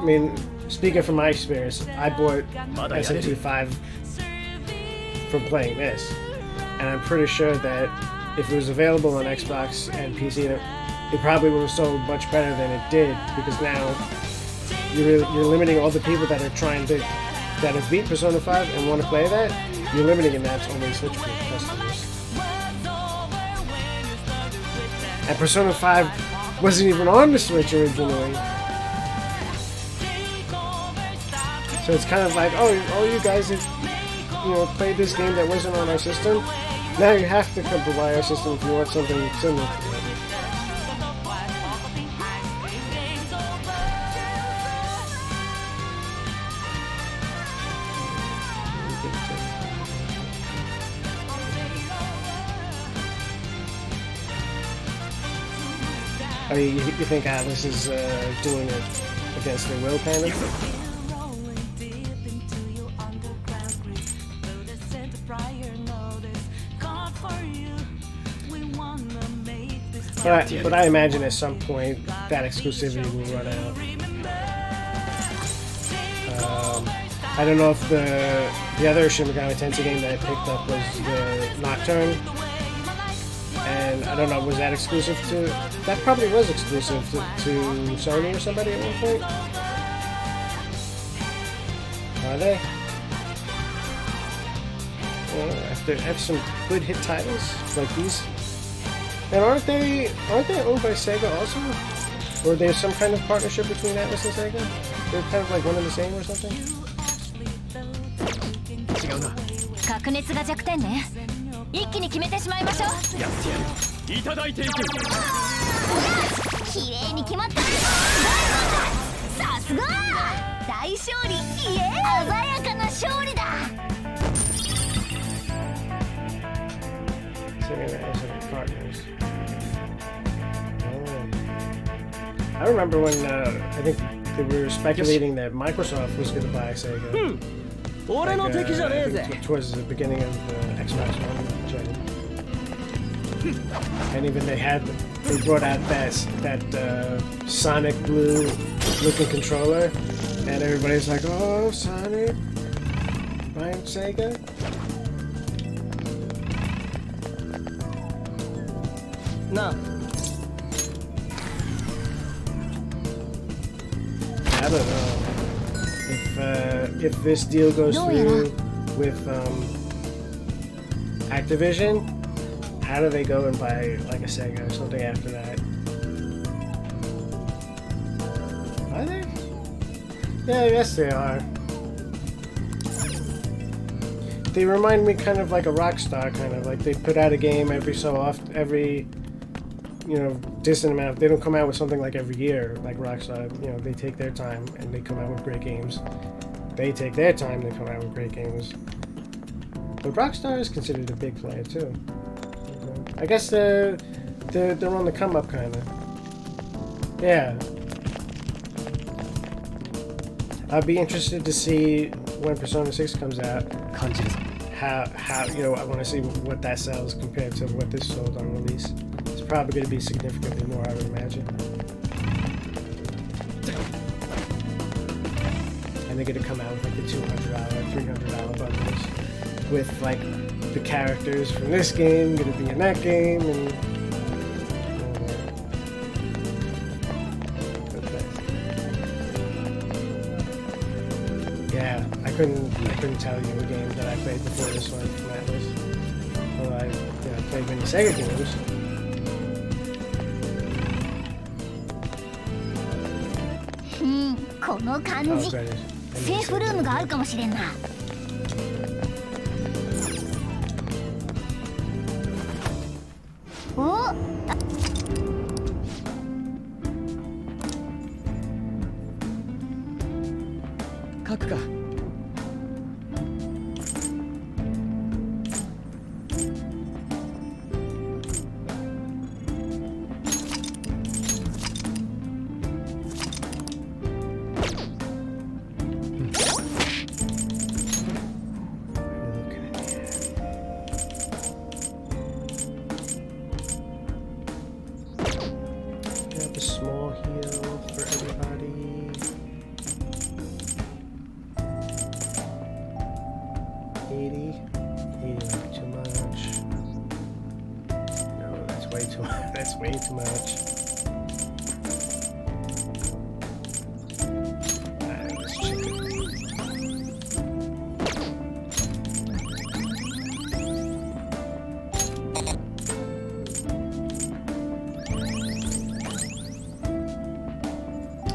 mean, speaking from my experience, I bought SMT5 from playing this, and I'm pretty sure that if it was available on Xbox and PC, it probably would have sold much better than it did, because now you're limiting all the people that are trying to, that have beat Persona 5 and want to play that, you're limiting that to only Switch customers. And Persona 5 wasn't even on the Switch originally. So it's kind of like, oh, you guys have, played this game that wasn't on our system. Now you have to come to buy our system if you want something similar to it. Oh, you think Atlas is doing it against their will, kind of? But I imagine at some point that exclusivity will run out. I don't know if the other Shin Megami Tensei game that I picked up was the Nocturne. And I don't know, was that exclusive to... That probably was exclusive to Sony or somebody at one point. Are they? If they have some good hit titles like these. And aren't they owned by Sega also? Or there's some kind of partnership between Atlas and Sega? They're kind of like one and the same or something? 違うな。格熱が弱点ね。一気に決めてしまいましょう。やってやる。いただいていく。綺麗に決まった。さすが。大勝利。イエーイ。鮮やかな勝利だ。 Partners. I remember when I think they were speculating that Microsoft was going to buy Sega. Towards the beginning of the Xbox One gen. And even they brought out that Sonic Blue looking controller, and everybody's like, oh, Sonic buying Sega. No. I don't know if this deal goes through with Activision. How do they go and buy like a Sega or something after that? Are they? Yeah, I guess they are. They remind me kind of like a Rockstar, kind of like they put out a game every so often, every, you know, distant amount. They don't come out with something like every year, like Rockstar. You know, they take their time and they come out with great games. They take their time, they come out with great games. But Rockstar is considered a big player too. I guess they're on the come up, kind of. Yeah. I'd be interested to see when Persona 6 comes out. 感じるぞ How you know, I want to see what that sells compared to what this sold on release. It's probably going to be significantly more, I would imagine. And they're going to come out with like the $200, $300 bundles with like the characters from this game going to be in that game and. Yeah, I couldn't tell you a game that I played before this one from Atlas. Well, I played many Sega games. この感 Oh, じ that is. セーフルームがあるかもしれんな。お書くか Have a small heal for everybody. 80 like too much. No, that's way too much. That's way too much. Alright, let's check it.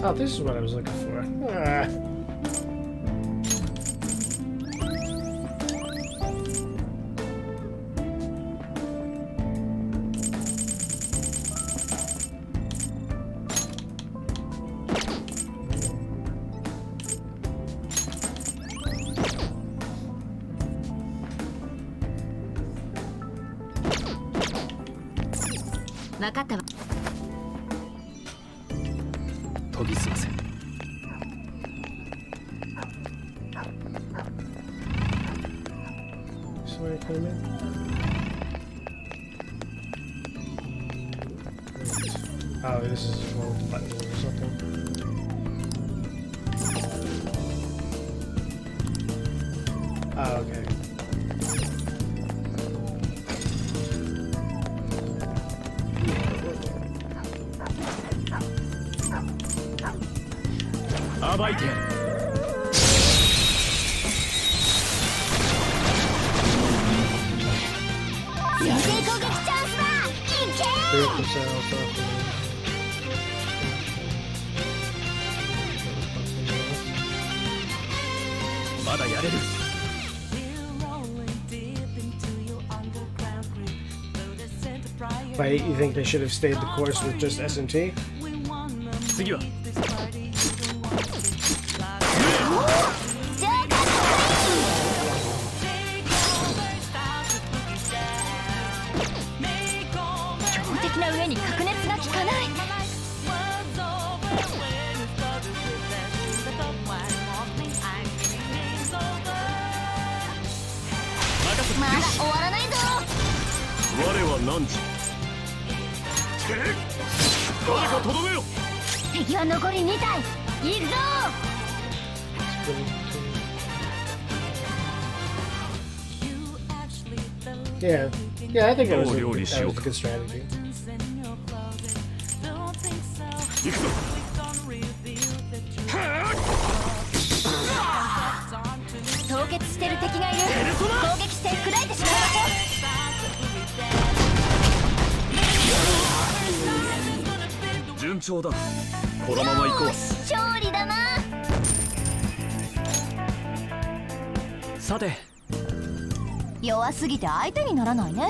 Oh, this is what I was looking for. Ah.分かったわ。研ぎ澄ませ So where it came in? Oh, this is one with the button or something. Oh, okay. Percent off. But you think they should have stayed the course with just SMT? 次は まだ終わらないぞ。我は何時誰かとどめよ敵は残り2体。行くぞ。 Yeah, yeah, I think that was a good strategy. 行くぞ凍結してる敵がいる。攻撃して砕いてしまいましょ順調だこのまま行こうう。勝利だな。さて弱すぎて相手にならないね。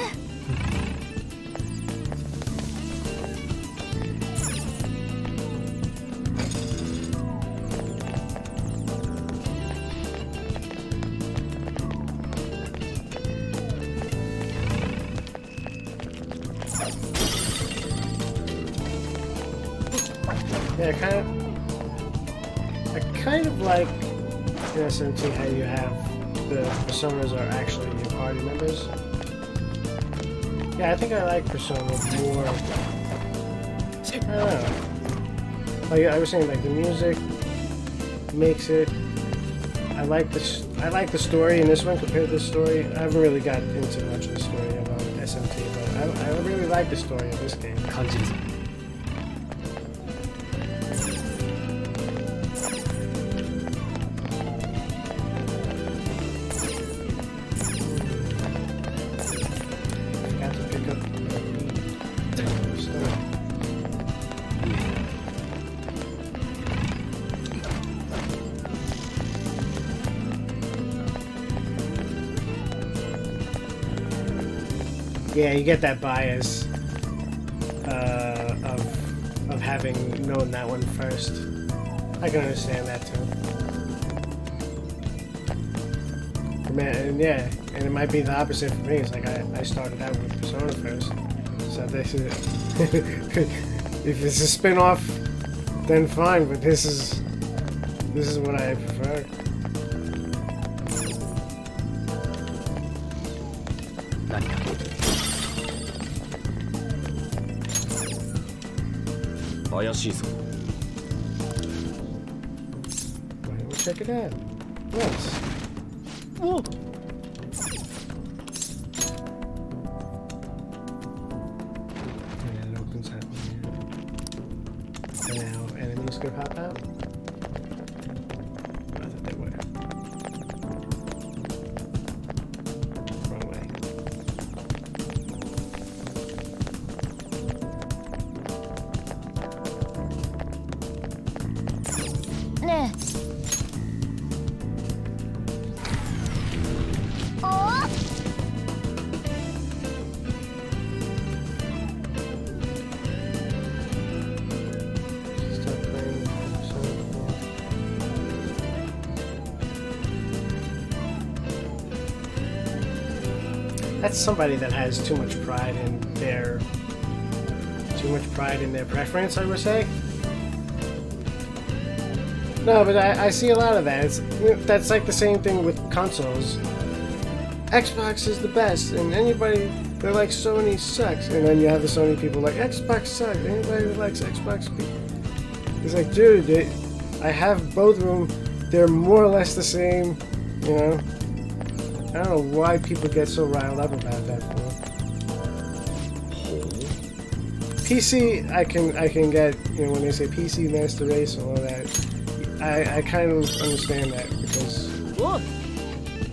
Yeah, I kind of like in SMT how you have the personas are actually your party members. Yeah, I think I like Persona more. I don't know. Like I was saying, like the music makes it. I like the story in this one compared to the story. I haven't really got into much of the story about SMT, but I really like the story of this game. 感じるぞ。 Got to pick up the story. Yeah, you get that bias of having known that one first. I can understand that too. Man, and yeah, and it might be the opposite for me. It's like I started out with Persona first, so this is if it's a spin-off, then fine. But this is what I prefer. 何か 怪しいぞ。 Why don't we check it out? Yes. お And it opens that one here. And now enemies could pop out. Not that they would. Wrong way. Ne. Oh! Start playing Persona 4. That's somebody that has too much pride in their preference, I would say. No, but I see a lot of that. That's like the same thing with consoles. Xbox is the best, and anybody they're like Sony sucks, and then you have the Sony people like Xbox sucks. Anybody who likes Xbox, it's like, dude, I have both of them. They're more or less the same, you know. I don't know why people get so riled up about that for. PC, I can get, you know, when they say PC Master Race and all that. I kind of understand that because お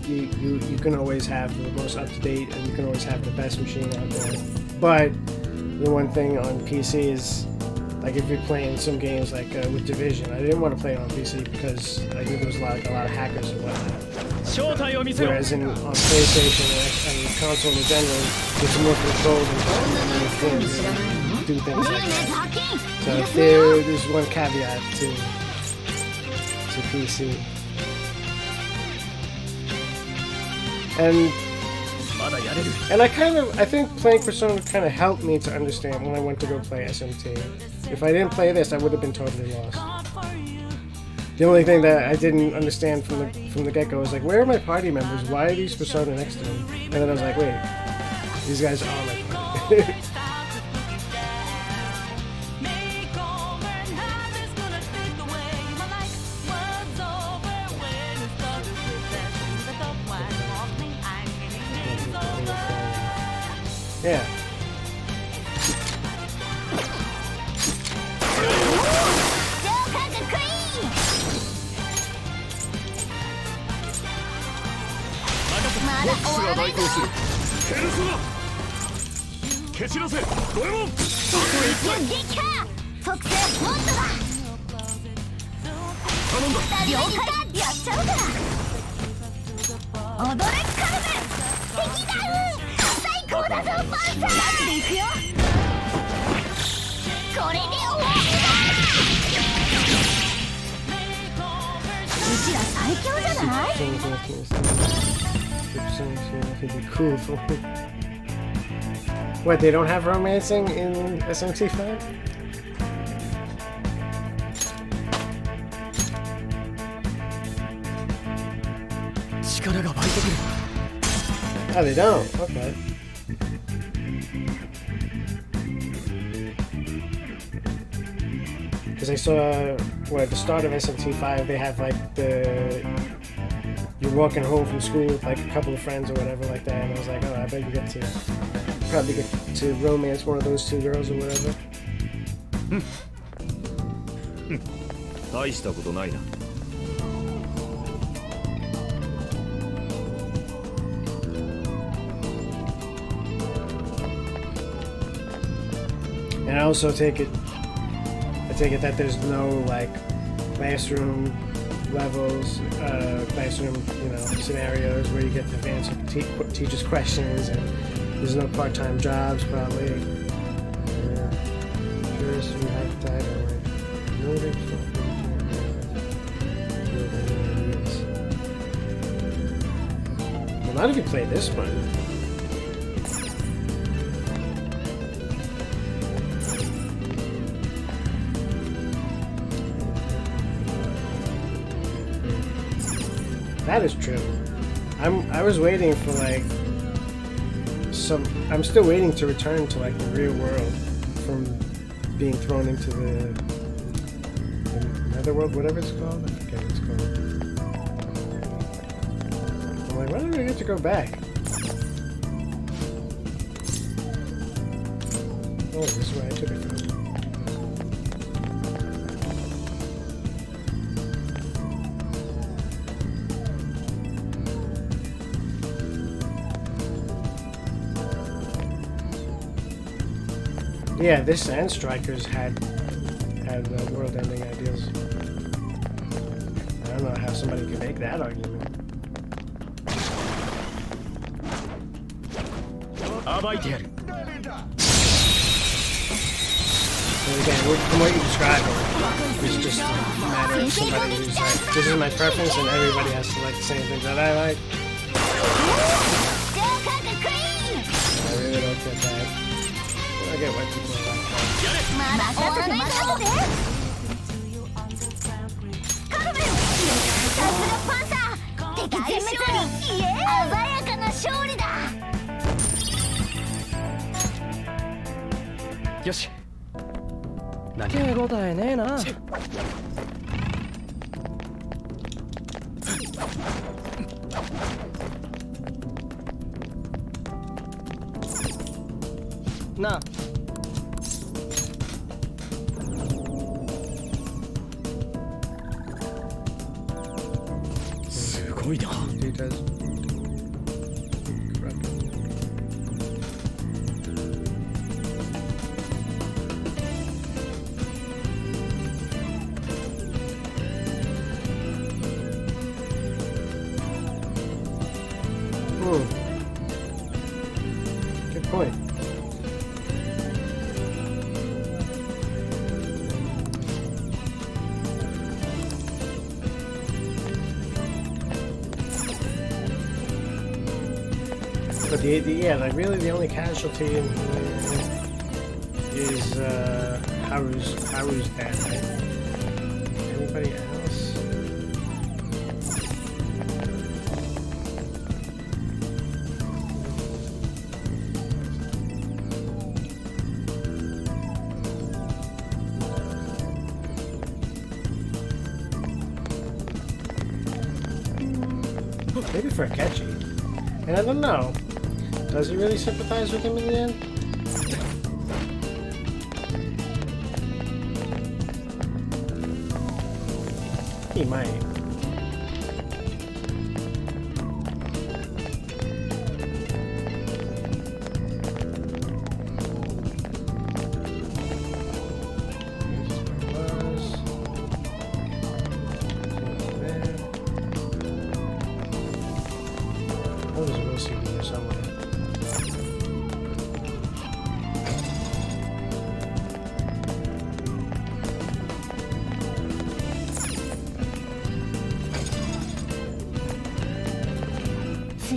you can always have the most up to date and you can always have the best machine out there. But the one thing on PC is, like if you're playing some games like with Division, I didn't want to play it on PC because I knew there was a lot of hackers and whatnot. 正体を見せろ。 Whereas on PlayStation and console in general, it's more controlled and you can do things like that. So there's one caveat to PC. And まだやれる。 I think playing Persona kind of helped me to understand when I went to go play SMT. If I didn't play this, I would have been totally lost. The only thing that I didn't understand from the get-go was like, where are my party members? Why are these Persona next to me? And then I was like, wait, these guys are my party. Yeah. 踊れカルメン敵ダウン最高だぞパンサーマジでいくよこれで終わりだうちら最強じゃない Cool. What, they don't have romancing in SMT5? Oh, they don't? Okay. Because I saw, at the start of SMT5, they have like you're walking home from school with like a couple of friends or whatever like that, and I was like, oh, I bet you probably get to romance one of those two girls or whatever. 大したことないな。And I also take it that there's no like classroom levels, classroom, scenarios where you get to answer teachers' questions, and there's no part-time jobs probably. Curious if you have that or like well, not if you play this one. That is true. I was waiting for like I'm still waiting to return to like the real world from being thrown into the netherworld, whatever it's called. I forget what it's called. I'm like, why did I get to go back? Oh, this is where I took it from. Yeah, this and Strikers had world-ending ideas. I don't know how somebody could make that argument. And again, from what you described, it's just a matter of somebody who's like, this is my preference, and everybody has to like the same things that I like. I really don't get that. I get why people are like that. カルメンさすがパンサー敵全滅鮮やかな勝利だよし手応えねえななあすごいな。Good point. But like really the only casualty is Haru's dad, right? Anybody else? Maybe for Akechi. And I don't know. Does he really sympathize with him in the end? He might.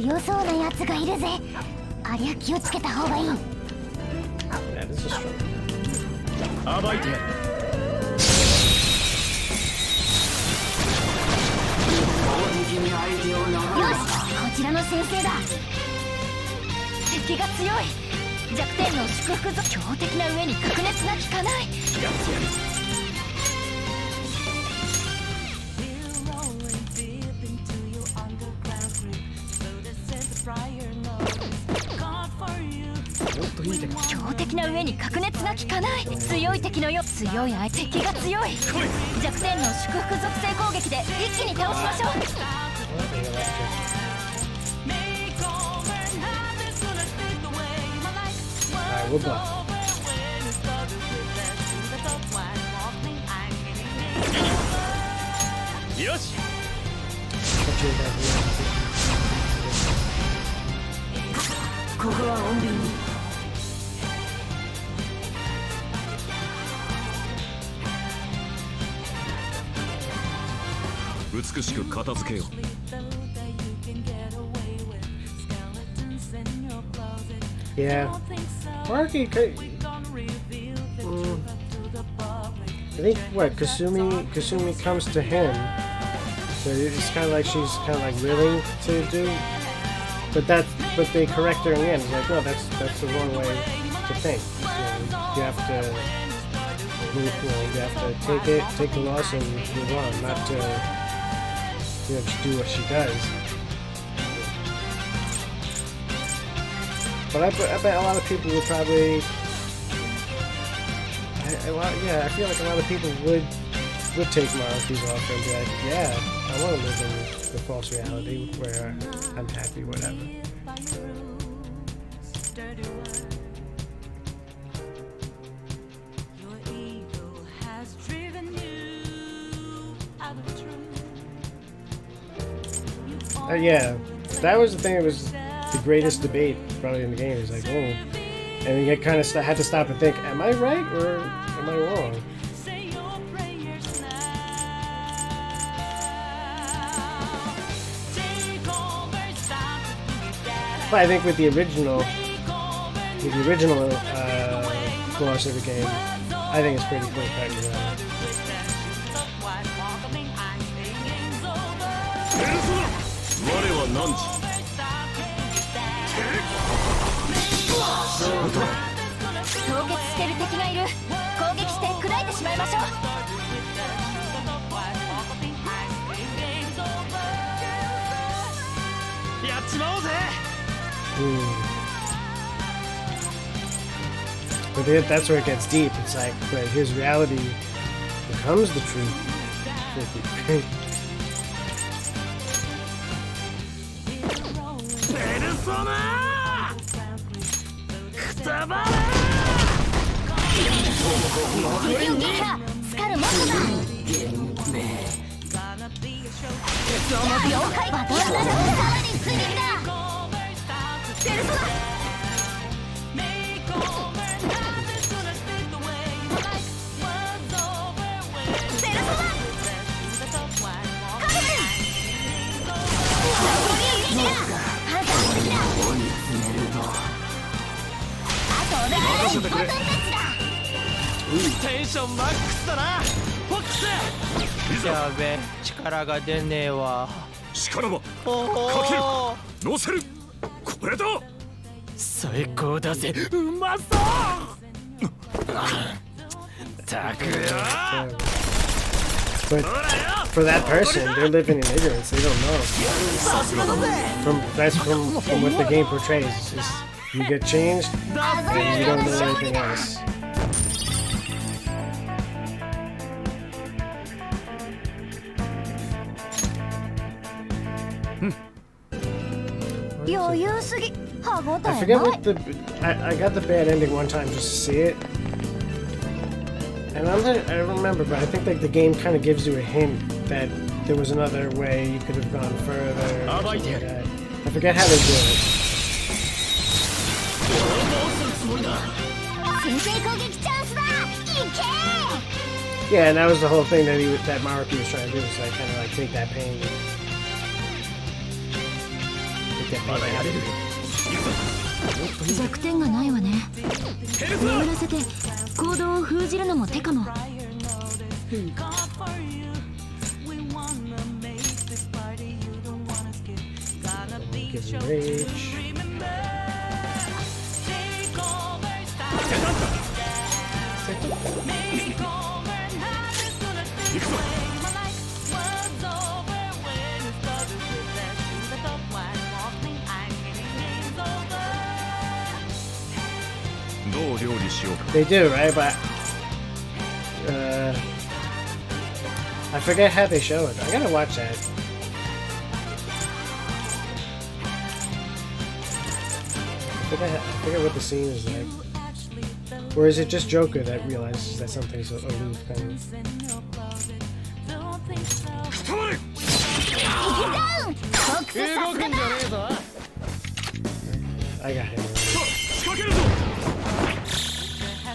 強そうなやつがいるぜ。ありゃ気をつけた方がいい。 That is a strong. 暴いてやる。よし、こちらの先生だ。敵が強い。弱点の祝福ぞ。強敵な上に格熱が効かない。やってやる。もっといい手が。強敵な上に格熱が効かない。強い敵のよ。強い相手。敵が強い。弱点の祝福属性攻撃で一気に倒しましょう。 Alright, we'll block. よし。 Put you back here. ここは穏便に。美しく片付けよう。 Yeah. Marky could. I think what Kasumi comes to him, so it's kind of like she's kind of like willing to do, but they correct her in the end. It's like, no, that's the wrong way to think. You have to you have to take the loss and move on, not to just do what she does. But I bet a lot of people would probably. I feel like a lot of people would take Maruki's offer and be like, yeah, I want to live in the false reality where I'm happy, whatever. Yeah, that was the thing. It was the greatest debate probably in the game. It's like, oh. And you kind of had to stop and think, am I right or am I wrong? But I think with the original launch of the game, I think it's pretty clear cut. Yeah. 凍結してる敵がいる。攻撃して砕いてしまいましょう。やっちまおうぜ。 But that's where it gets deep. It's like, but his reality becomes the truth.テンションマックスだな。フォックス。やべえ、力が出ねえわ。しからばかける乗せるこれだ。最高だぜ。うまそうたくよ。 But for that person, they're living in ignorance. They don't know. That's from what the game portrays. Is you get changed and you don't know anything else. I forget what the I got the bad ending one time just to see it, and I don't remember, but I think like the game kind of gives you a hint that there was another way you could have gone further. Or something like that. I forget how they do it. Yeah, and that was the whole thing that Maruki was trying to do, was like kind of like take that pain. get まだやれる。 弱点がないわね。眠らせて行動を封じるのも手かも。 Give him rage. They do, right? But I forget how they show it. I gotta watch that. I forget what the scene is like. Or is it just Joker that realizes that something's aloof? Kind of? 動くんじゃねえぞ。 I got him. 仕掛けるぞ。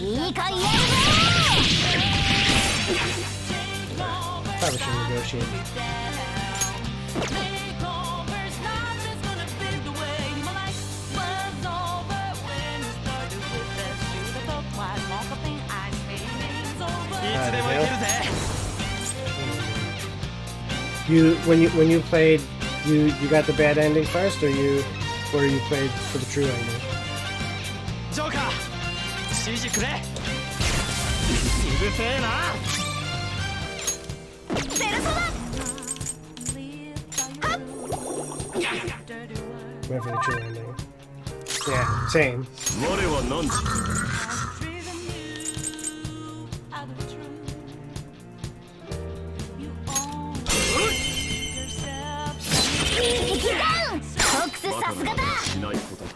いいかいやるぞ。 Probably should negotiate. You when you played, you got the bad ending first, or you played for the true ending? ジョーカー、指示くれ。うるせえな。 Went for the true ending. Yeah, same. 我は何時。 さすがだ。 しないことだ。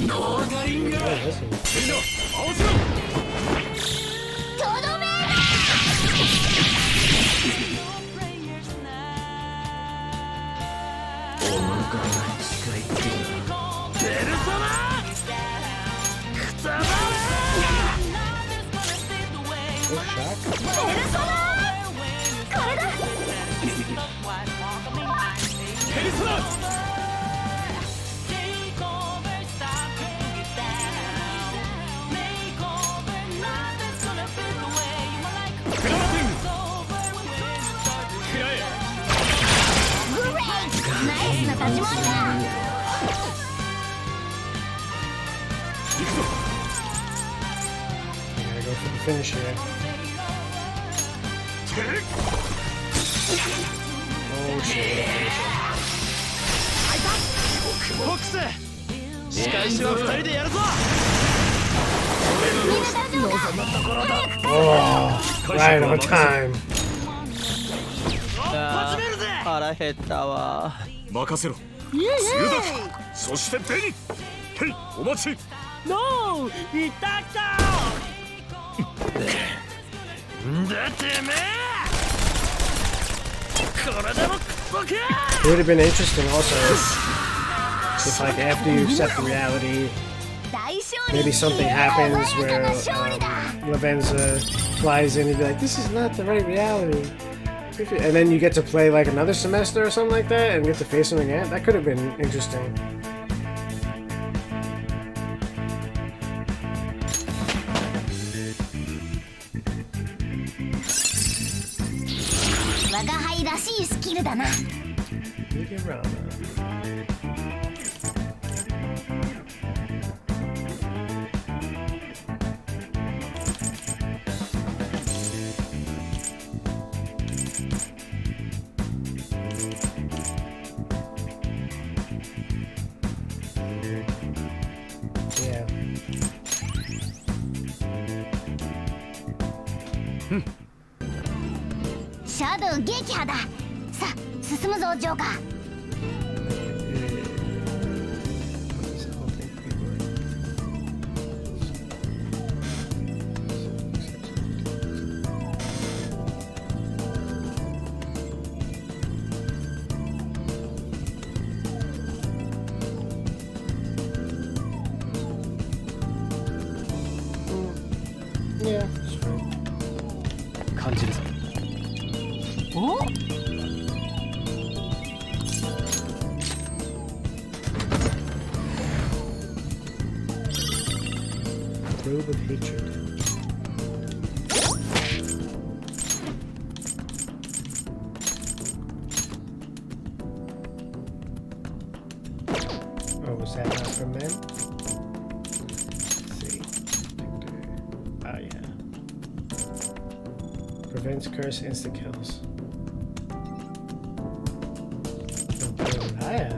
ノーガリンガー。 Oh, this one. みんな合わせろ。 とどめ。 ペルソナ。くたばれ。 Oh, shock. ペルソナ。これだ。 ペルソナ。 ナイスな立ち回りだ。 行くぞ。 I gotta go for the finish here. Oh shit. フォックス。仕返しは2人でやるぞ。 Oh, right on time. あー、腹減ったわ。 任せろ。強だ。そしてベニ。ヘイ、お待ち。 ノー、いたきた。だてめえ。これでもクソか。 It would have been interesting also if, like, after you accept the reality, maybe something happens where Lavenza flies in and be like, "This is not the right reality," and then you get to play like another semester or something like that, and get to face him again. That could have been interesting. 我が輩らしいスキルだな。 Rama. Yeah. シャドウ撃破だ。さあ進むぞジョーカー。 Yeah, that's right. 感じるぞ。お？ Robe of Hatred. Oh, was that not for men? Let's see. Oh, yeah. Prevents curse insta-kills. What better than I have?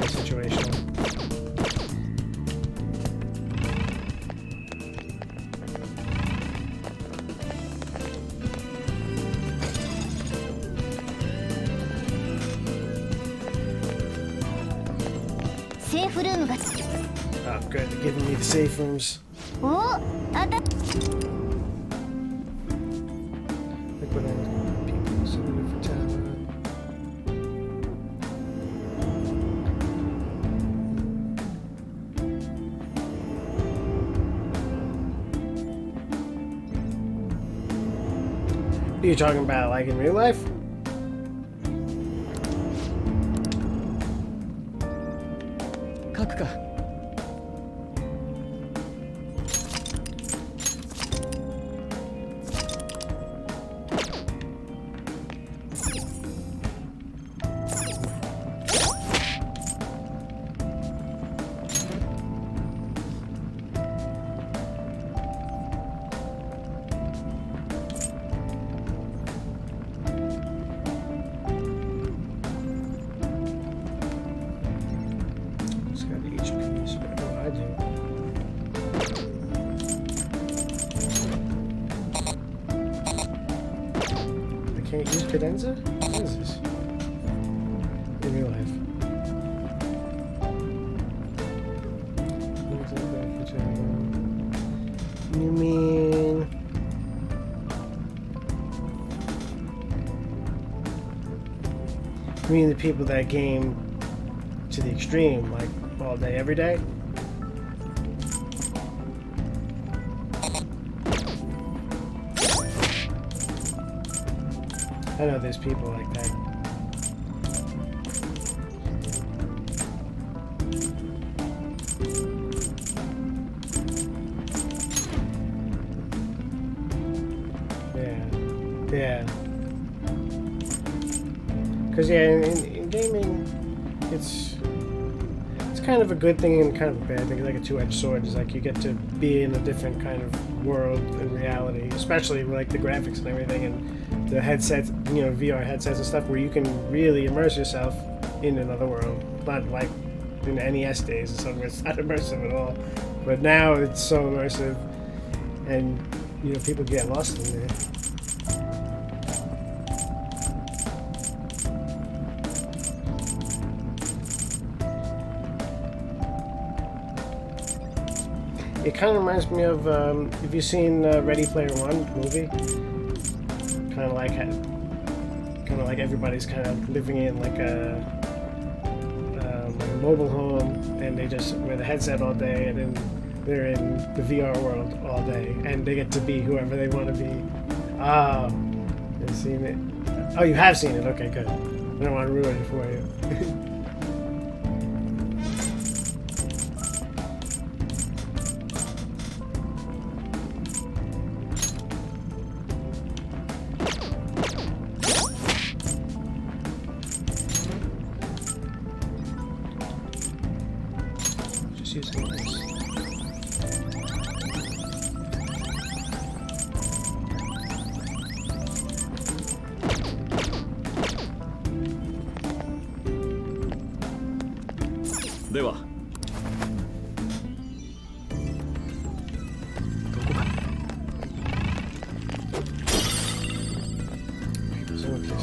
Situational. Safe room が Oh, good. They're giving me the safe rooms. おあた Liquid and people submitted for talent. Are you talking about like in real life? Kaku. It's got HP, so what do I do? I can't use cadenza? What is this? In real life. You mean... You mean the people that game to the extreme, like all day, every day? I know there's people like that. Yeah. Because yeah, in gaming, it's kind of a good thing and kind of a bad thing. Like a two-edged sword. Is like you get to be in a different kind of world and reality, especially with like the graphics and everything, and the headsets, you know, VR headsets and stuff, where you can really immerse yourself in another world. Not like in NES days or something where it's not immersive at all. But now it's so immersive, and you know, people get lost in there. It kind of reminds me of, have you seen Ready Player One movie? Kind of like everybody's kind of living in like a mobile home, and they just wear the headset all day, and then they're in the VR world all day, and they get to be whoever they want to be. Ah, you've seen it? Oh, you have seen it? Okay, good. I don't want to ruin it for you. Using this.ではどこか So, okay, so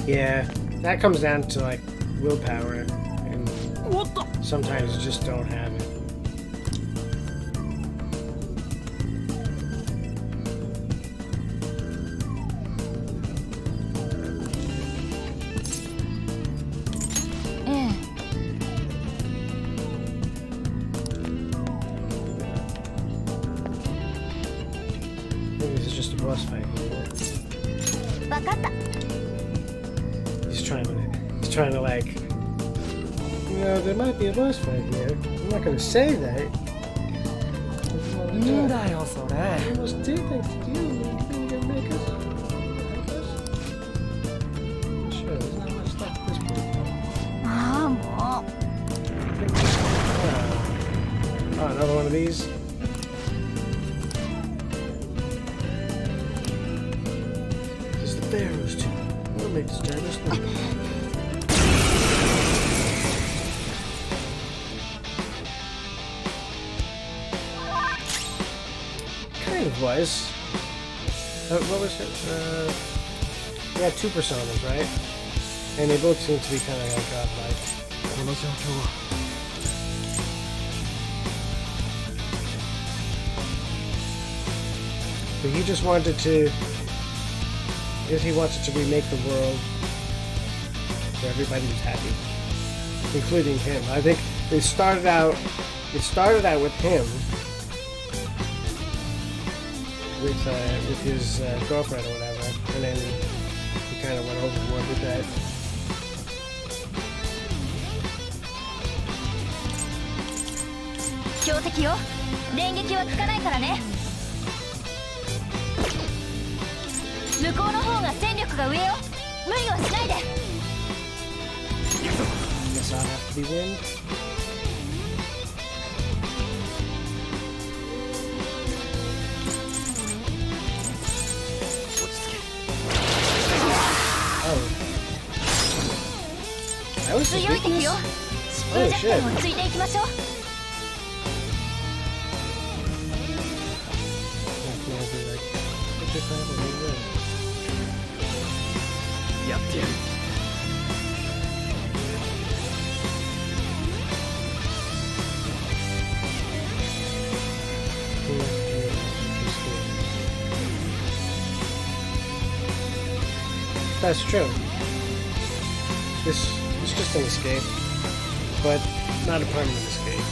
yeah, that comes down to like willpower, and sometimes you just don't have it. boss fight. 分かった。 He's trying to like, you know, there might be a boss fight here. I'm not gonna say that. いいんだよそれ。 I almost did thanks to you. You gonna make us? Sure, there's not much left at this point. ああも Oh, another one of these. This is the Pharaoh's tomb. We'll make this Jarvis look. Kind of was. What was it? We had two personas, right? And they both seem to be kind of like godlike. この状況は But he just wanted to. I guess he wanted to remake the world where everybody was happy, including him. I think it started out with him, with his girlfriend or whatever, and then he kind of went overboard with that. 強敵よ。電撃は効かないからね。向こうの方が戦力が上よ。無理はしないで。 Guess I'll have to be win. Oh. That was 強い敵よ。 ridiculous. 疾風弱点をついていきましょう。 やってやる。 That's true. It's just an escape, but not a permanent escape.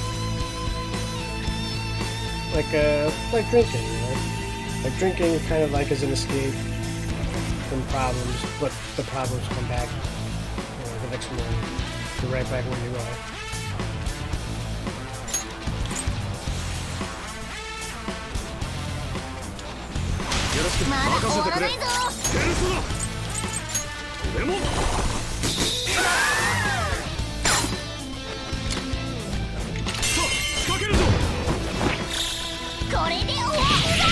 Like drinking, you know? Like drinking kind of like is an escape from problems, but the problems come back, you know, the next morning. You're right back where you are.まだ終わらないぞ。ペルソナ俺もさあ仕掛けるぞこれで終わりだ。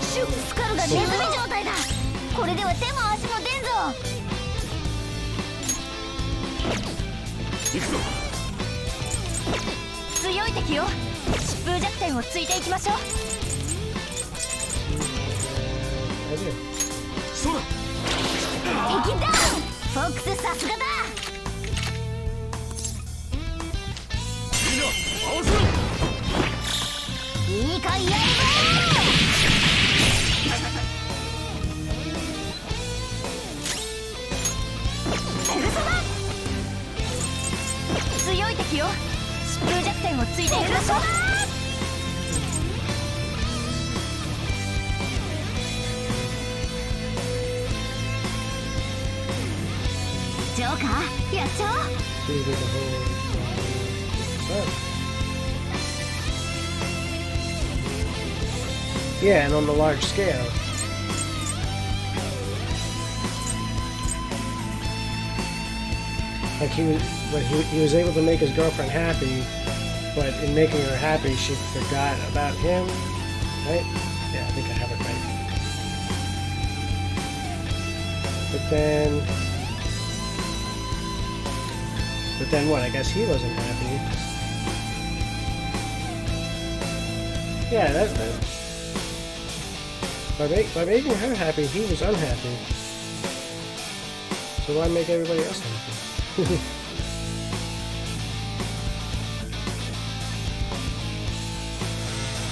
シュッスカルがネズミ状態だ。これでは手も足も出んぞ。行くぞ強い敵よ。疾風弱点をついていきましょう。 I do. そうだ敵ダウン。フォックスさすがだ。みんな合わせろいいかやるぞ。ペルソナ。強い敵よ。疾風弱点をついていきましょう。ジョーカーやっちゃおう。 He did the whole Yeah, and on the large scale. Like he was able to make his girlfriend happy, but in making her happy, she forgot about him, right? Yeah, I think I have it right. But then what? I guess he wasn't happy. Yeah, by making her happy, he was unhappy. So why make everybody else happy?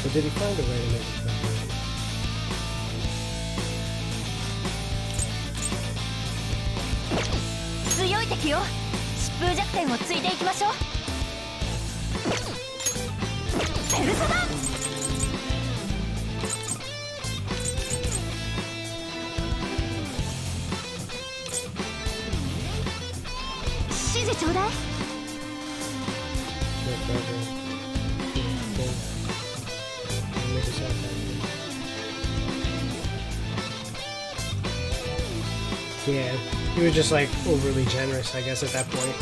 But did he find a way to make it happy?強い敵よ。疾風弱点をついていきましょう。ペルソナ指示ちょうだい。 Yeah, he was just like overly generous, I guess, at that point.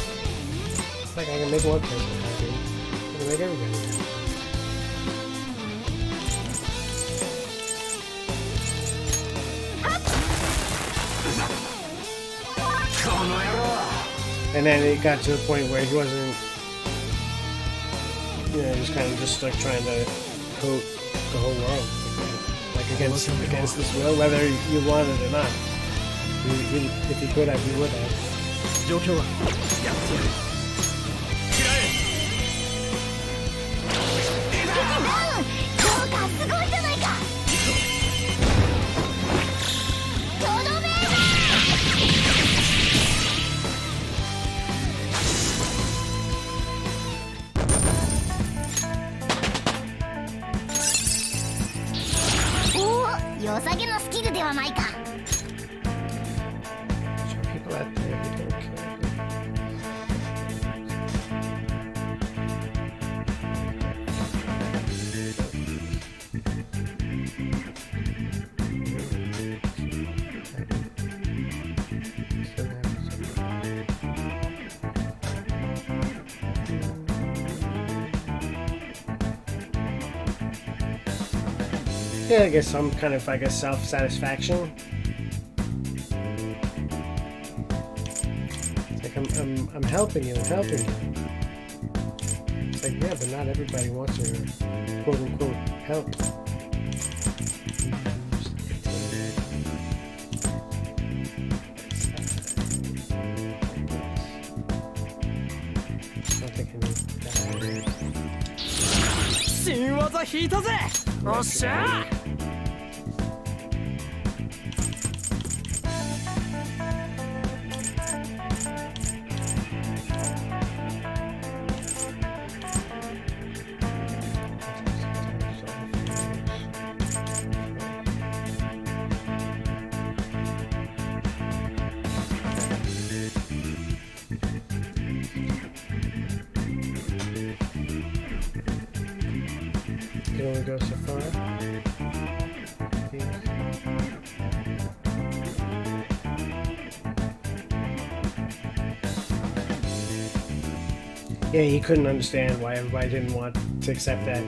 Like, I can make one person happy. I can make everybody happy. And then it got to the point where he wasn't, you know, he was kind of just like trying to coat the whole world, like against this will, whether you want it or not. If he could have, he would have. 状況はやってやる。効果すごいじゃないか。とどめ。おお、良さげなスキルではないか。 People out there who don't care. Yeah, I guess some kind of, I guess, self-satisfaction. I'm helping you, I'm helping you. It's like, yeah, but not everybody wants your quote-unquote help. I don't think I need that. 新技引いたぜ。おっしゃー。 You can only go so far. Yeah, he couldn't understand why everybody didn't want to accept that.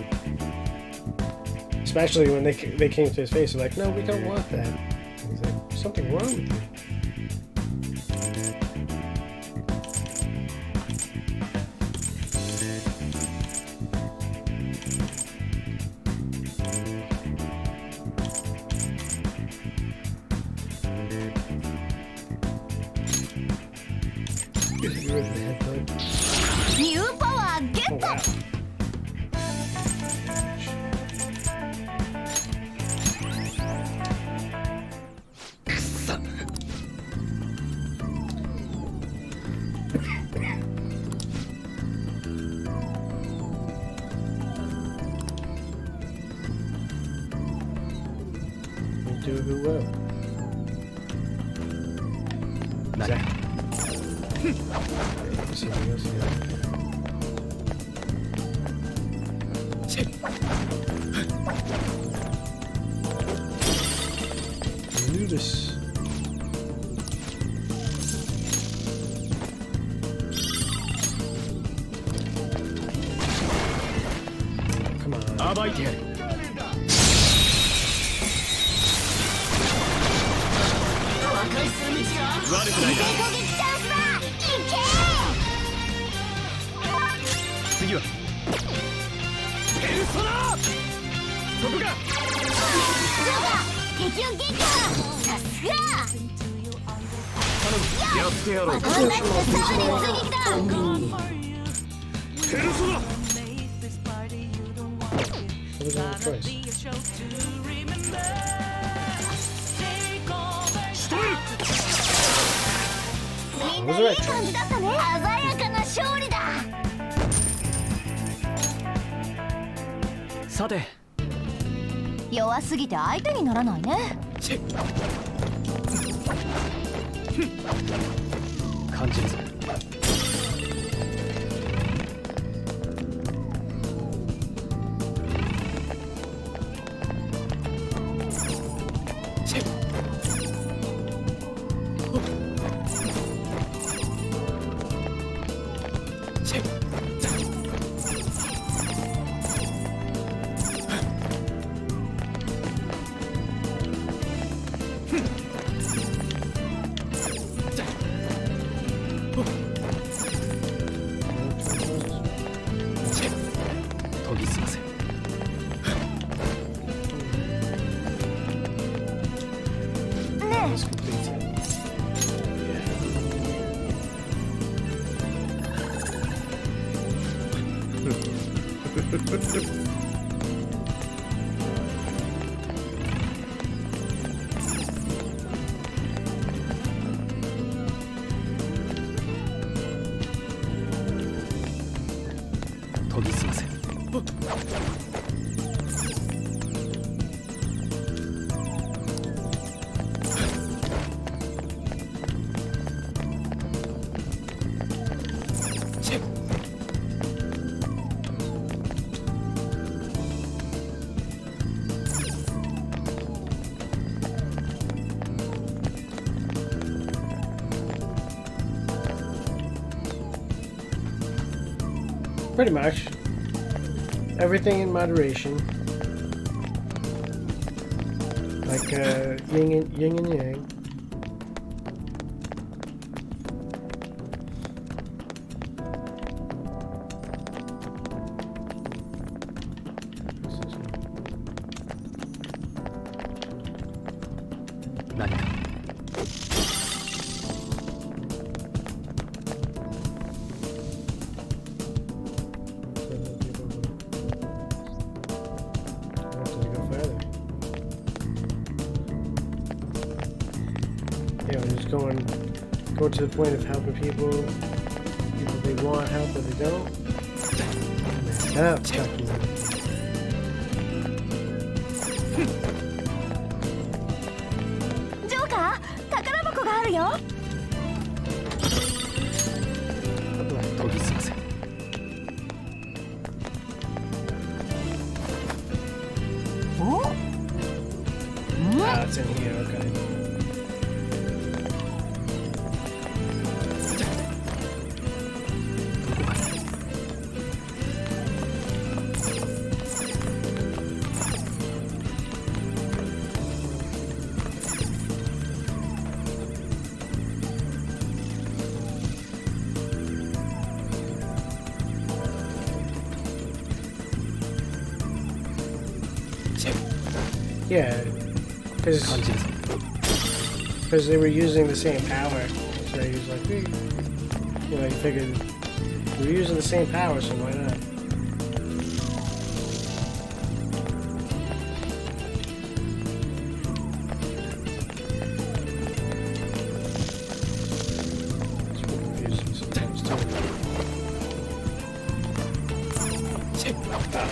Especially when they came to his face, they're like, no, we don't want that. And he's like, there's something wrong with you. You were the headbutt. ニューパワーゲッ Oh, ト。 wow. Do who will. Exactly. See what else you got. Ludus. Come on. 暴いてやる。 悪くないな。攻撃チャンスだ。いけ。次はペルソナ。そこか。そうだ。敵を撃破。さすが。やってやろう。私たちのさらに追撃だ。ペルソナ。 What was our choice? みんないい感じだったね。鮮やかな勝利だ。さて弱すぎて相手にならないね。感じるぞ。研ぎ澄ませ。ね This completes it. Yeah. 研ぎ澄ませ。Pretty much. Everything in moderation. Like yin and yang. Nani ka? Just going to the point of helping people. Either they want help or they don't. Messed up, Chucky. ジョーカー、宝箱があるよ。研ぎ澄ませ。お？ Ah, it's in here. Okay. Yeah, 感じるぞ。 because they were using the same power, so he was like, hey. You know, he figured we were using the same power, so why not? It's really confusing sometimes too. Ah.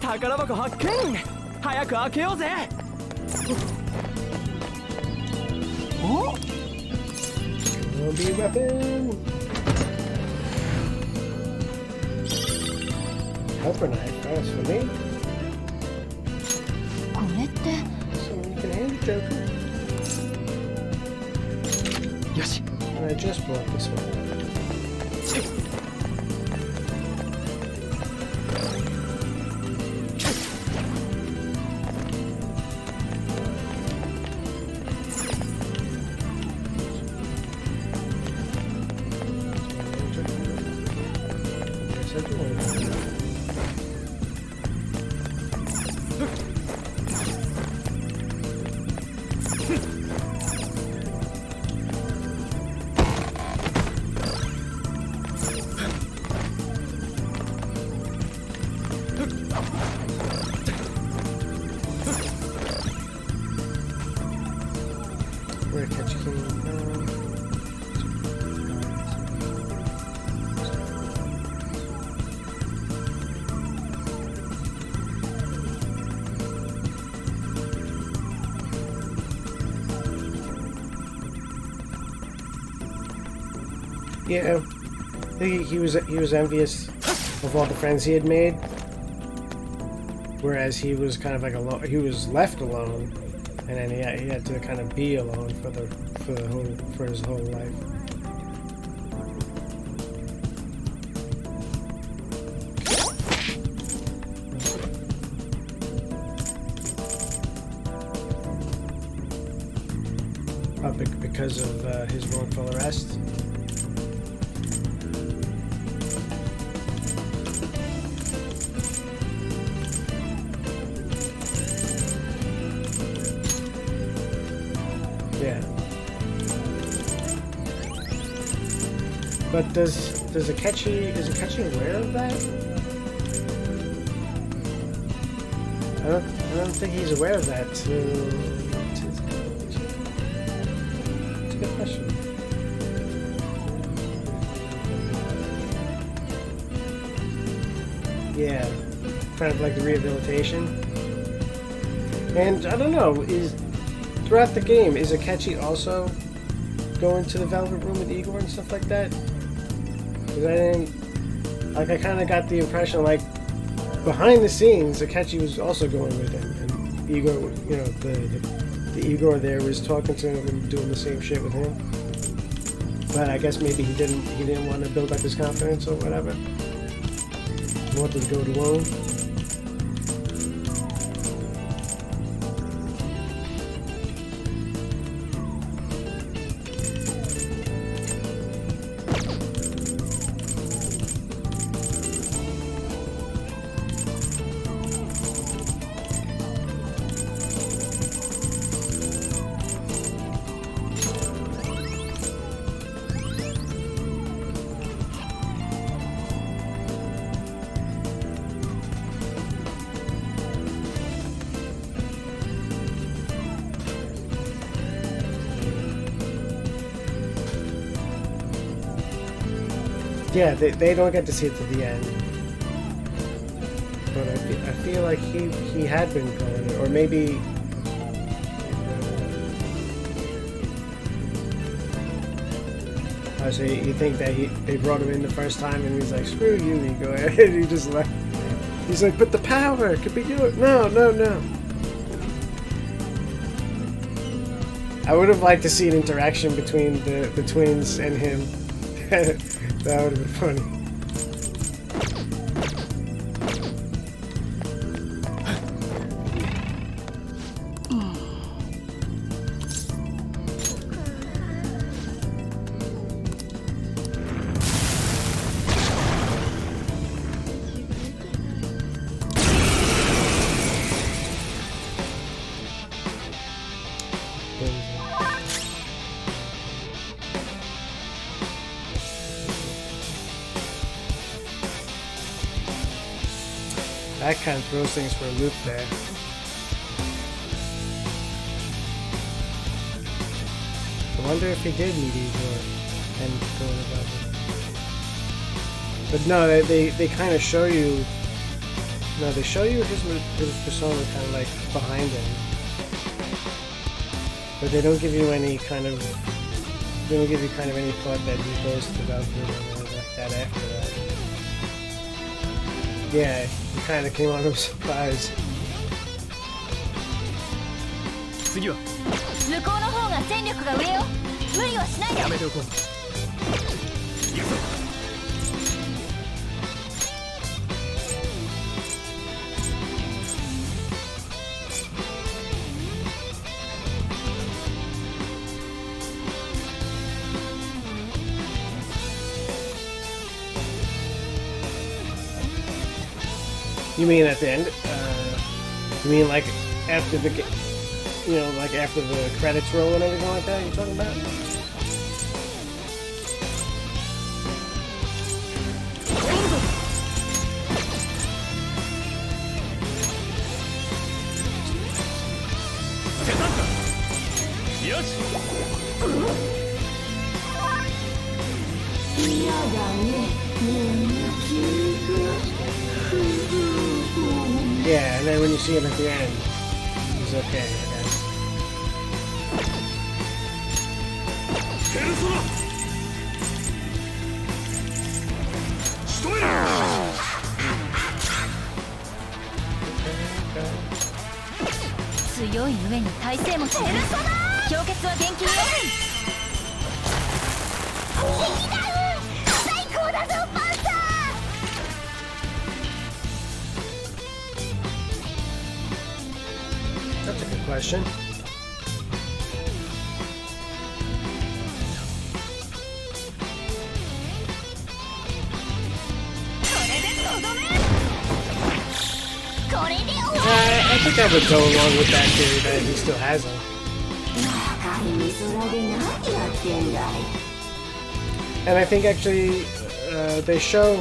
宝箱発見。早く開けようぜ。お？ Will be weapon. Helper knife. That's for me. これって。 So you can hand it, Joker. よし。 And I just bought this one. Yes, I do want to. We're catching. Yeah, he was envious of all the friends he had made, whereas he was kind of like alone. He was left alone, and then he had to kind of be alone for his whole life. Because of his wrongful arrest. Yeah. But is Akechi aware of that? I don't think he's aware of that. Good question. Yeah, kind of like the rehabilitation. And I don't know, throughout the game, is Akechi also going to the Velvet Room with Igor and stuff like that? Because I kind of got the impression, like, behind the scenes, Akechi was also going with him, and Igor, you know, the Igor there was talking to him and doing the same shit with him. But I guess maybe he didn't want to build up his confidence or whatever. He wanted to go it alone. Yeah, they don't get to see it to the end. But I feel like he had been going, or maybe... So you think that they brought him in the first time and he's like, screw you, Igor, and he just left. He's like, but the power could be yours. No. I would have liked to see an interaction between the twins and him. That would have been funny. That kind of throws things for a loop there. I wonder if he did meet Igor and go in about it. But no, they kind of show you. No, they show you his persona kind of like behind him, but they don't give you any kind of. They don't give you kind of any thought that he goes to Valkyrie or anything like that after that. Yeah, he kind of came out of surprise. 次は向こうの方が戦力が上よ。無理はしないで。やめておこう。行くぞ。You mean at the end? You mean like after the, you know, like after the credits roll and everything like that? You're talking about? Yeah, and then when you see him at the end, he's okay, I guess. 強い上に耐性持ち。ペルソナ氷結は厳禁よ。敵ダウン。最高だぞパンサー。 That's a good question. これで終わり。 I think I would go along with that theory that he still has them. 赤い美空で何やってんだい。 And I think actually they show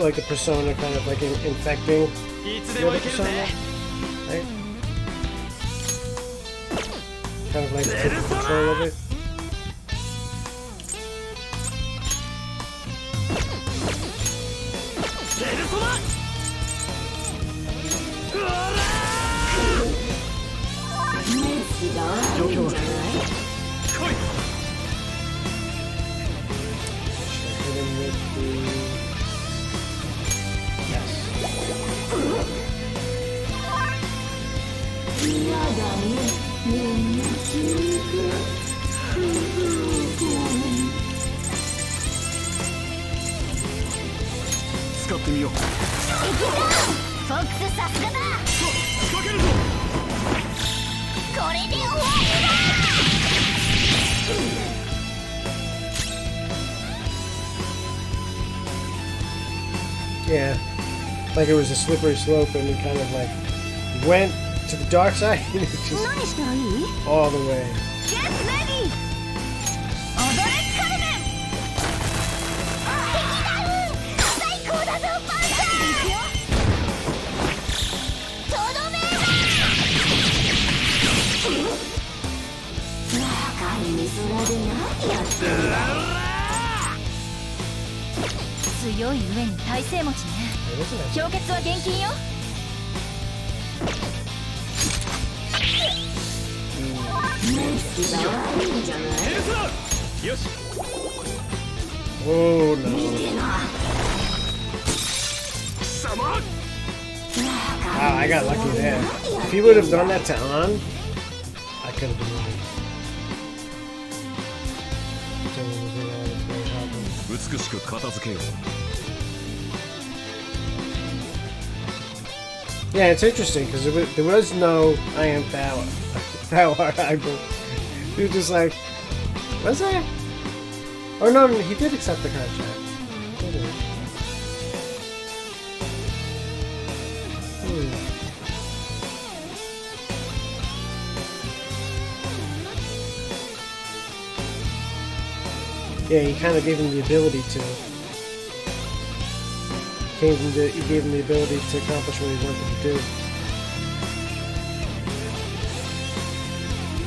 like the persona kind of like infecting いつで the も other いけるぜ persona, right? Kind of like take control of it. ペルソナ状況は来い。 Hit him with the... Yes. 使ってみよう。フォックスさすがだ。仕掛けるぞ。これで終わりだ。 Yeah. Like it was a slippery slope and he kind of like went to the dark side and he just 何したらいい？ all the way. ゲットレディー。踊れカルメン。敵ダウン。最高だぞパンサー。いくよ。とどめだ。赤い美空で何やってんだ。強い上に耐性持ちね。 It isn't it? 氷結は厳禁よ。ペルソナ。よし。 Oh no. 貴様。 Wow, I got lucky there. If he would have done that to On, I could have been wrong. So, 美しく片付けよう。 yeah, it's interesting because there was no I am thou art I will. He was just like, was there? Or no, he did accept the contract. Did he? Yeah, he kind of gave him the ability to. He gave him the ability to accomplish what he wanted to do.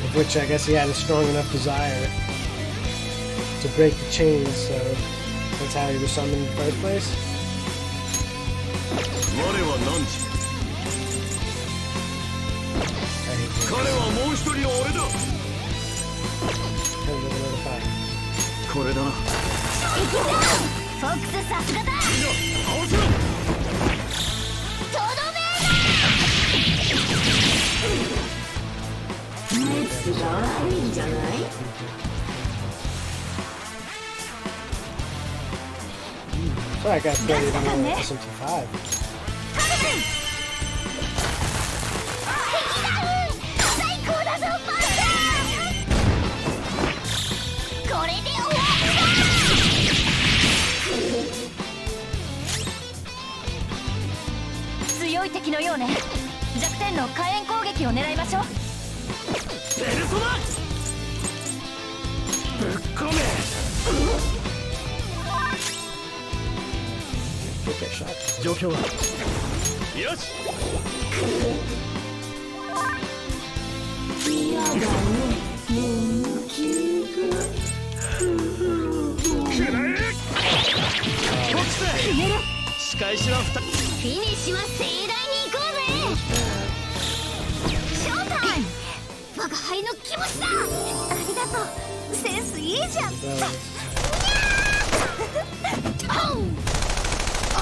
Of which I guess he had a strong enough desire to break the chains, so that's how he was summoned in the first place. 我は何時。 I hate this. 彼はもう一人の俺だ。 Kind of another fight. これだな。フォックスさすがだ。みんな合わせろ。とどめだ。熱が悪いんじゃない？ So I got 30 最高だぞパンサー。これで終わりだ。強い敵のようね。弱点の火炎攻撃を狙いましょう。ペルソナぶっ込め。 Get that shot. 状況はよし。仕返しは2人。フィニッシュは盛大に行こうぜ。ショータイム。我が輩の気持ちだ。ありがとう。センスいいじゃん。お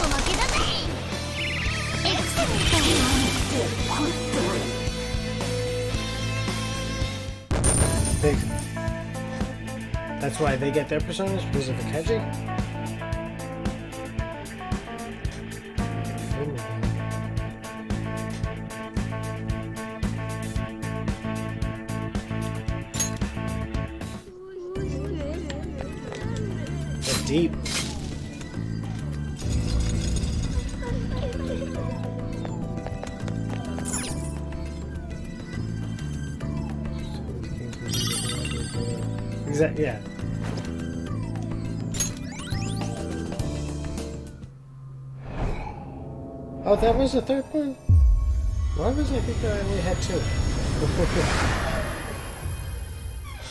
まけだぜ。エクセレント。That's why they get their personas because of the Kaji? That's deep. Exactly, yeah. Oh, that was the third one? Why was I thinking I only had two?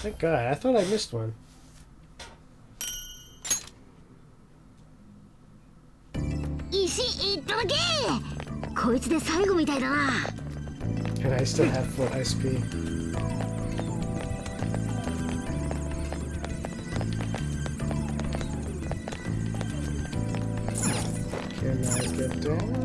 Thank God, I thought I missed one. And I still have full SP. Can I get down?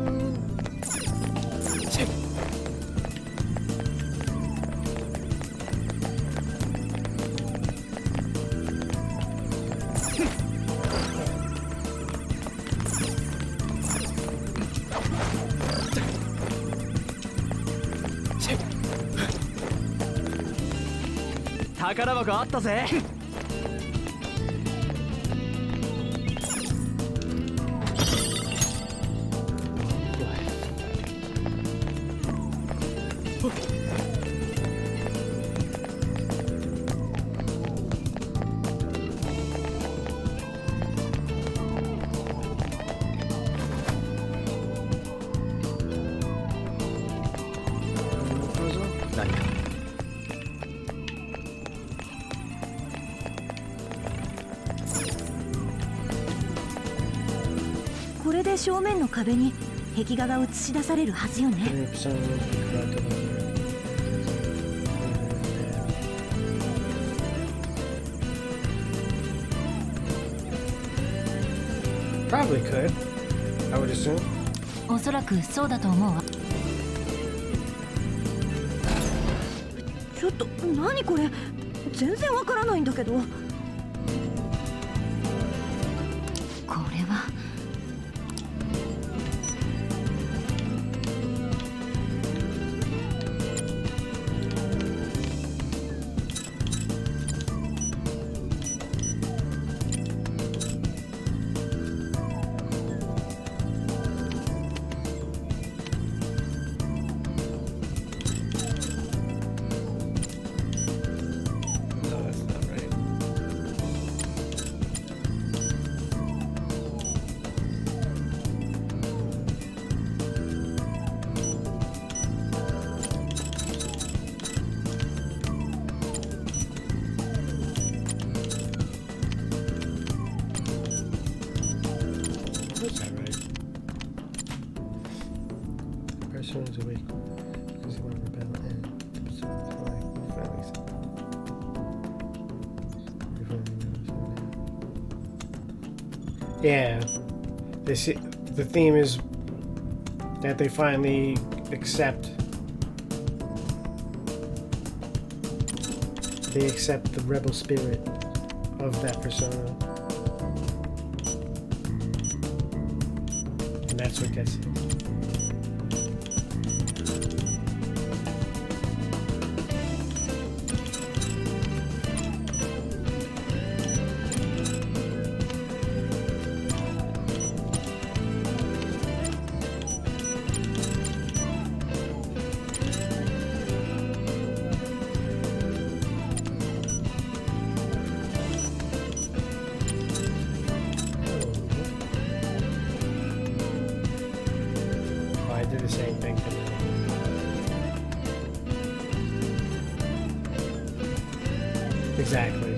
宝箱あったぜ。何かこれで正面の壁に壁画が映し出されるはずよね。Probably could. I would assume. おそらくそうだと思うわ。ちょっと何これ、全然わからないんだけど。これはYeah, they see, the theme is that they finally accept the rebel spirit of that persona, and that's what gets it. Did the same thing to me. Exactly.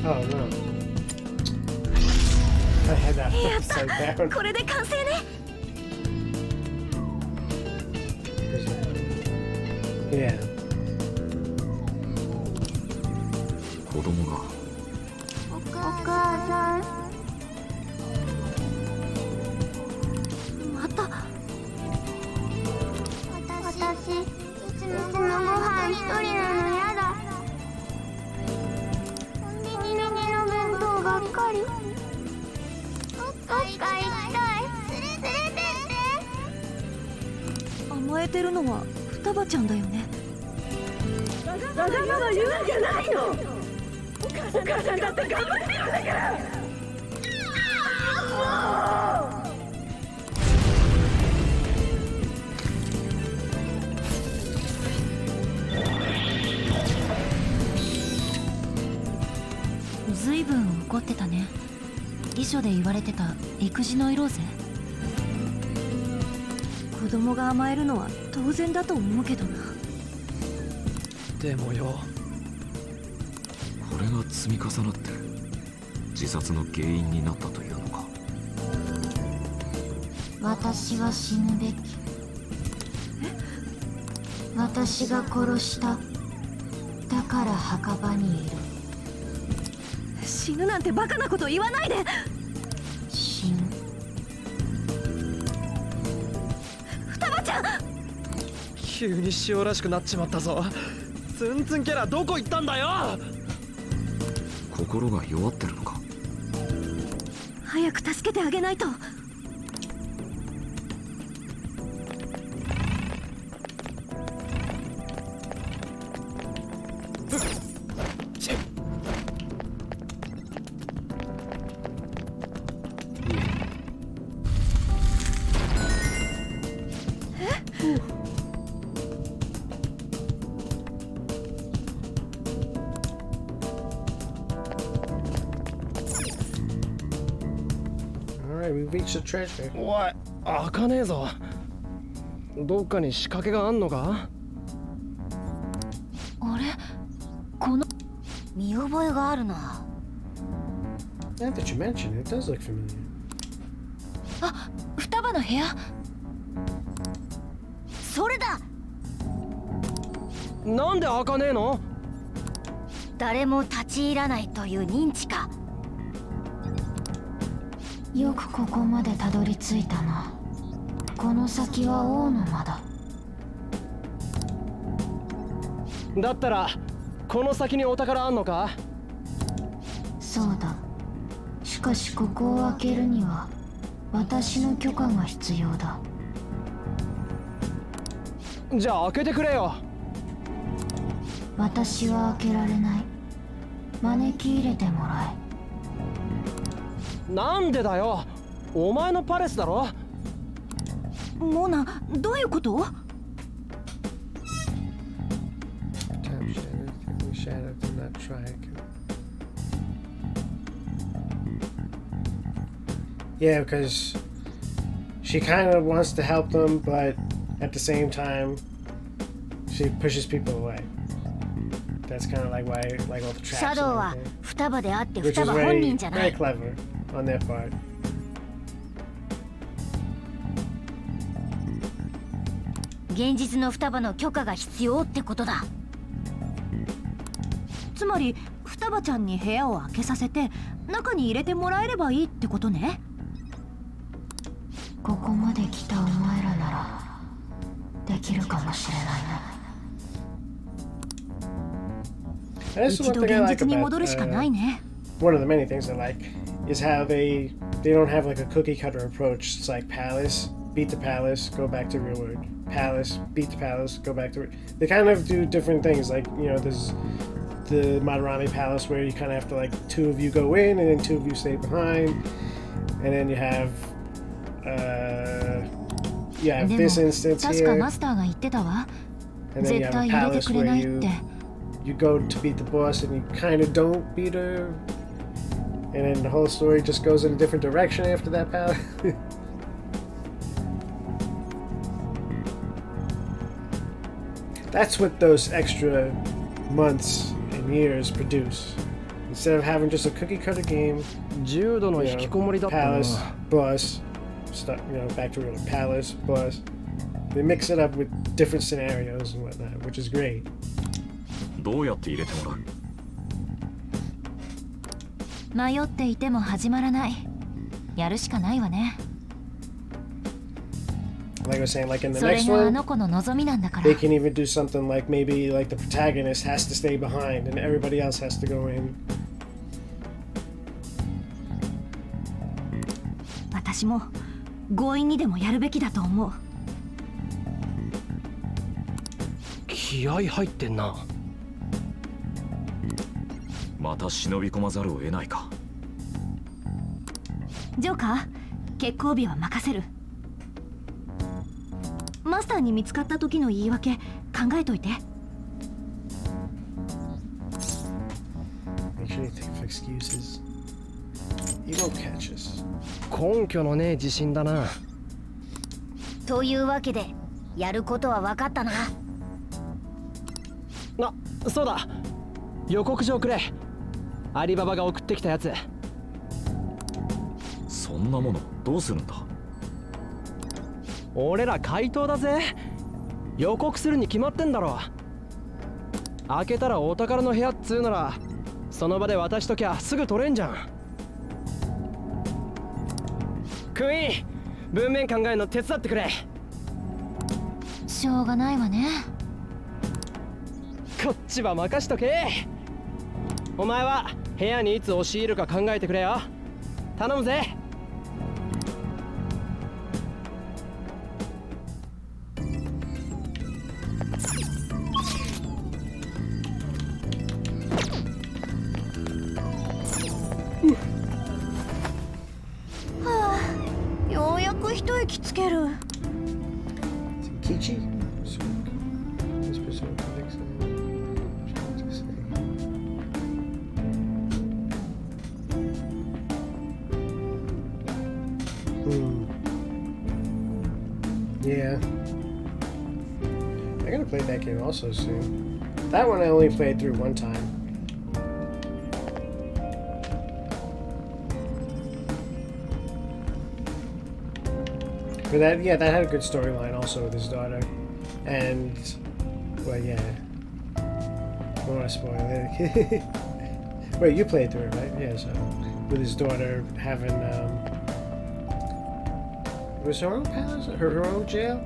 Oh no. I head up やっ upside た down. これで完成ね Yeah. 子供がお母さんまた私いつもご飯一人なのやだコンビニの弁当ばっかりどっか行きたい連れてって甘えてるのは双葉ちゃんだよねわがまま言うんじゃないの。お母さんだって頑張ってるんだからずいぶん怒ってたね遺書で言われてた育児ノイローゼ子供が甘えるのは当然だと思うけどなでもよ、これが積み重なって自殺の原因になったというのか。私は死ぬべき私が殺しただから墓場にいる死ぬなんてバカなこと言わないで死ぬ双葉ちゃん急に塩らしくなっちまったぞ。ツンツンキャラどこ行ったんだよ。心が弱ってるのか。早く助けてあげないとAlright, we reached the treasure. おい、開かねえぞ。どっかに仕掛けがあんのか。あれこの見覚えがあるな Now that you mention it, it does look familiar. あ双葉の部屋それだなんで開かねえの。誰も立ち入らないという認知かよくここまでたどり着いたなこの先は王の間だだったらこの先にお宝あんのか。そうだしかしここを開けるには私の許可が必要だじゃあ開けてくれよ。私は開けられない招き入れてもらなんでだよ。お前のパレスだろ。モナどういうこと Top shadow, taking shadow to not try again. Yeah, because she kind of wants to help them, but at the same time, she pushes people away. That's kind of like why, like all the うシ traps ャドウ and は everything. 双葉であって Which 双 is 葉本 very, 人じゃな very い clever on their part. 現実の双葉の許可が必要ってことだつまり双葉ちゃんに部屋を開けさせて中に入れてもらえればいいってことねここまで来たお前らならできるかもしれないな That's 一 one 度 thing I 現 like 実に about 戻るしかないね one of the many things I like is how they don't have like a cookie cutter approach. It's like palace, beat the palace, go back to real world. Palace, beat the palace, go back to. They kind of do different things. Like there's the Madarame Palace where you kind of have to like two of you go in and then two of you stay behind, and then you have this でも instance 確か here, マスターが言ってたわ and then you 絶 have 対 a 入れて palace くれ where ないって you go to beat the boss and you kind of don't beat her, and then the whole story just goes in a different direction after that palace. That's what those extra months and years produce. Instead of having just a cookie cutter game, 重度の引きこもりだったな。 palace, bus, stuff, back to real palace, bus. They mix it up with different scenarios and whatnot, which is great. どうやって入れてもらう？迷っていても始まらない。やるしかないわね。 Like I was saying, like in the それ next があ one, の子の望みなんだから they。can even do something like maybe like the protagonist has to stay behind and everybody else has to go in. 私も強引にでもやるべきだと思う。気合入ってんな。また忍び込まざるを得ないか。ジョーカー、決行日は任せる。マスターに見つかった時の言い訳考えといて。 Make sure you think of excuses. You won't catch us. 根拠のねえ自信だな。というわけでやることは分かったな。あ、そうだ。予告状くれ。アリババが送ってきたやつ。そんなものどうするんだ？俺ら怪盗だぜ。予告するに決まってんだろ。開けたらお宝の部屋っつうならその場で渡しときゃすぐ取れんじゃん。クイーン、文面考えるの手伝ってくれ。しょうがないわね。こっちは任しとけ。お前は部屋にいつ押し入るか考えてくれよ。頼むぜ。ようやく一息つける。 Kichi? This person predicts Yeah. I gotta play that game also soon. That one I only played through one time. But that had a good storyline also with his daughter. And, well, yeah. I don't want to spoil it. Wait, you played through it, right? Yeah, so with his daughter having, was her own palace? Her own jail?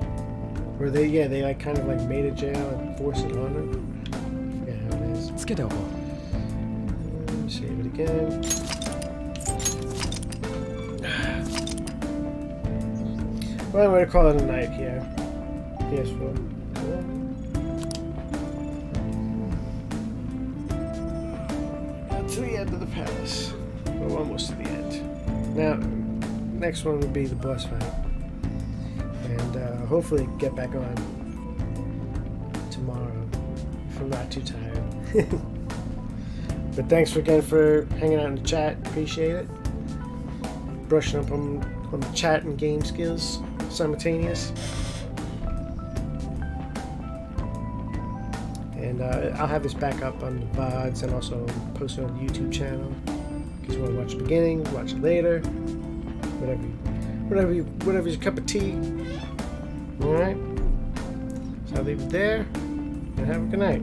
Where they like kind of like made a jail and forced it on her. I forget how it is. つけておこう。 Save it again. Well, I'm going to call it a night here. PS4. To the end of the palace. We're almost to the end. Now, next one would be the boss fight. And hopefully get back on tomorrow if I'm not too tired. But thanks again for hanging out in the chat. Appreciate it. Brushing up on the chat and game skills simultaneous. And I'll have this back up on the VODs and also post it on the YouTube channel. In case you want to watch the beginning, watch it later. Whatever's your cup of tea. Alright? So I'll leave it there and have a good night.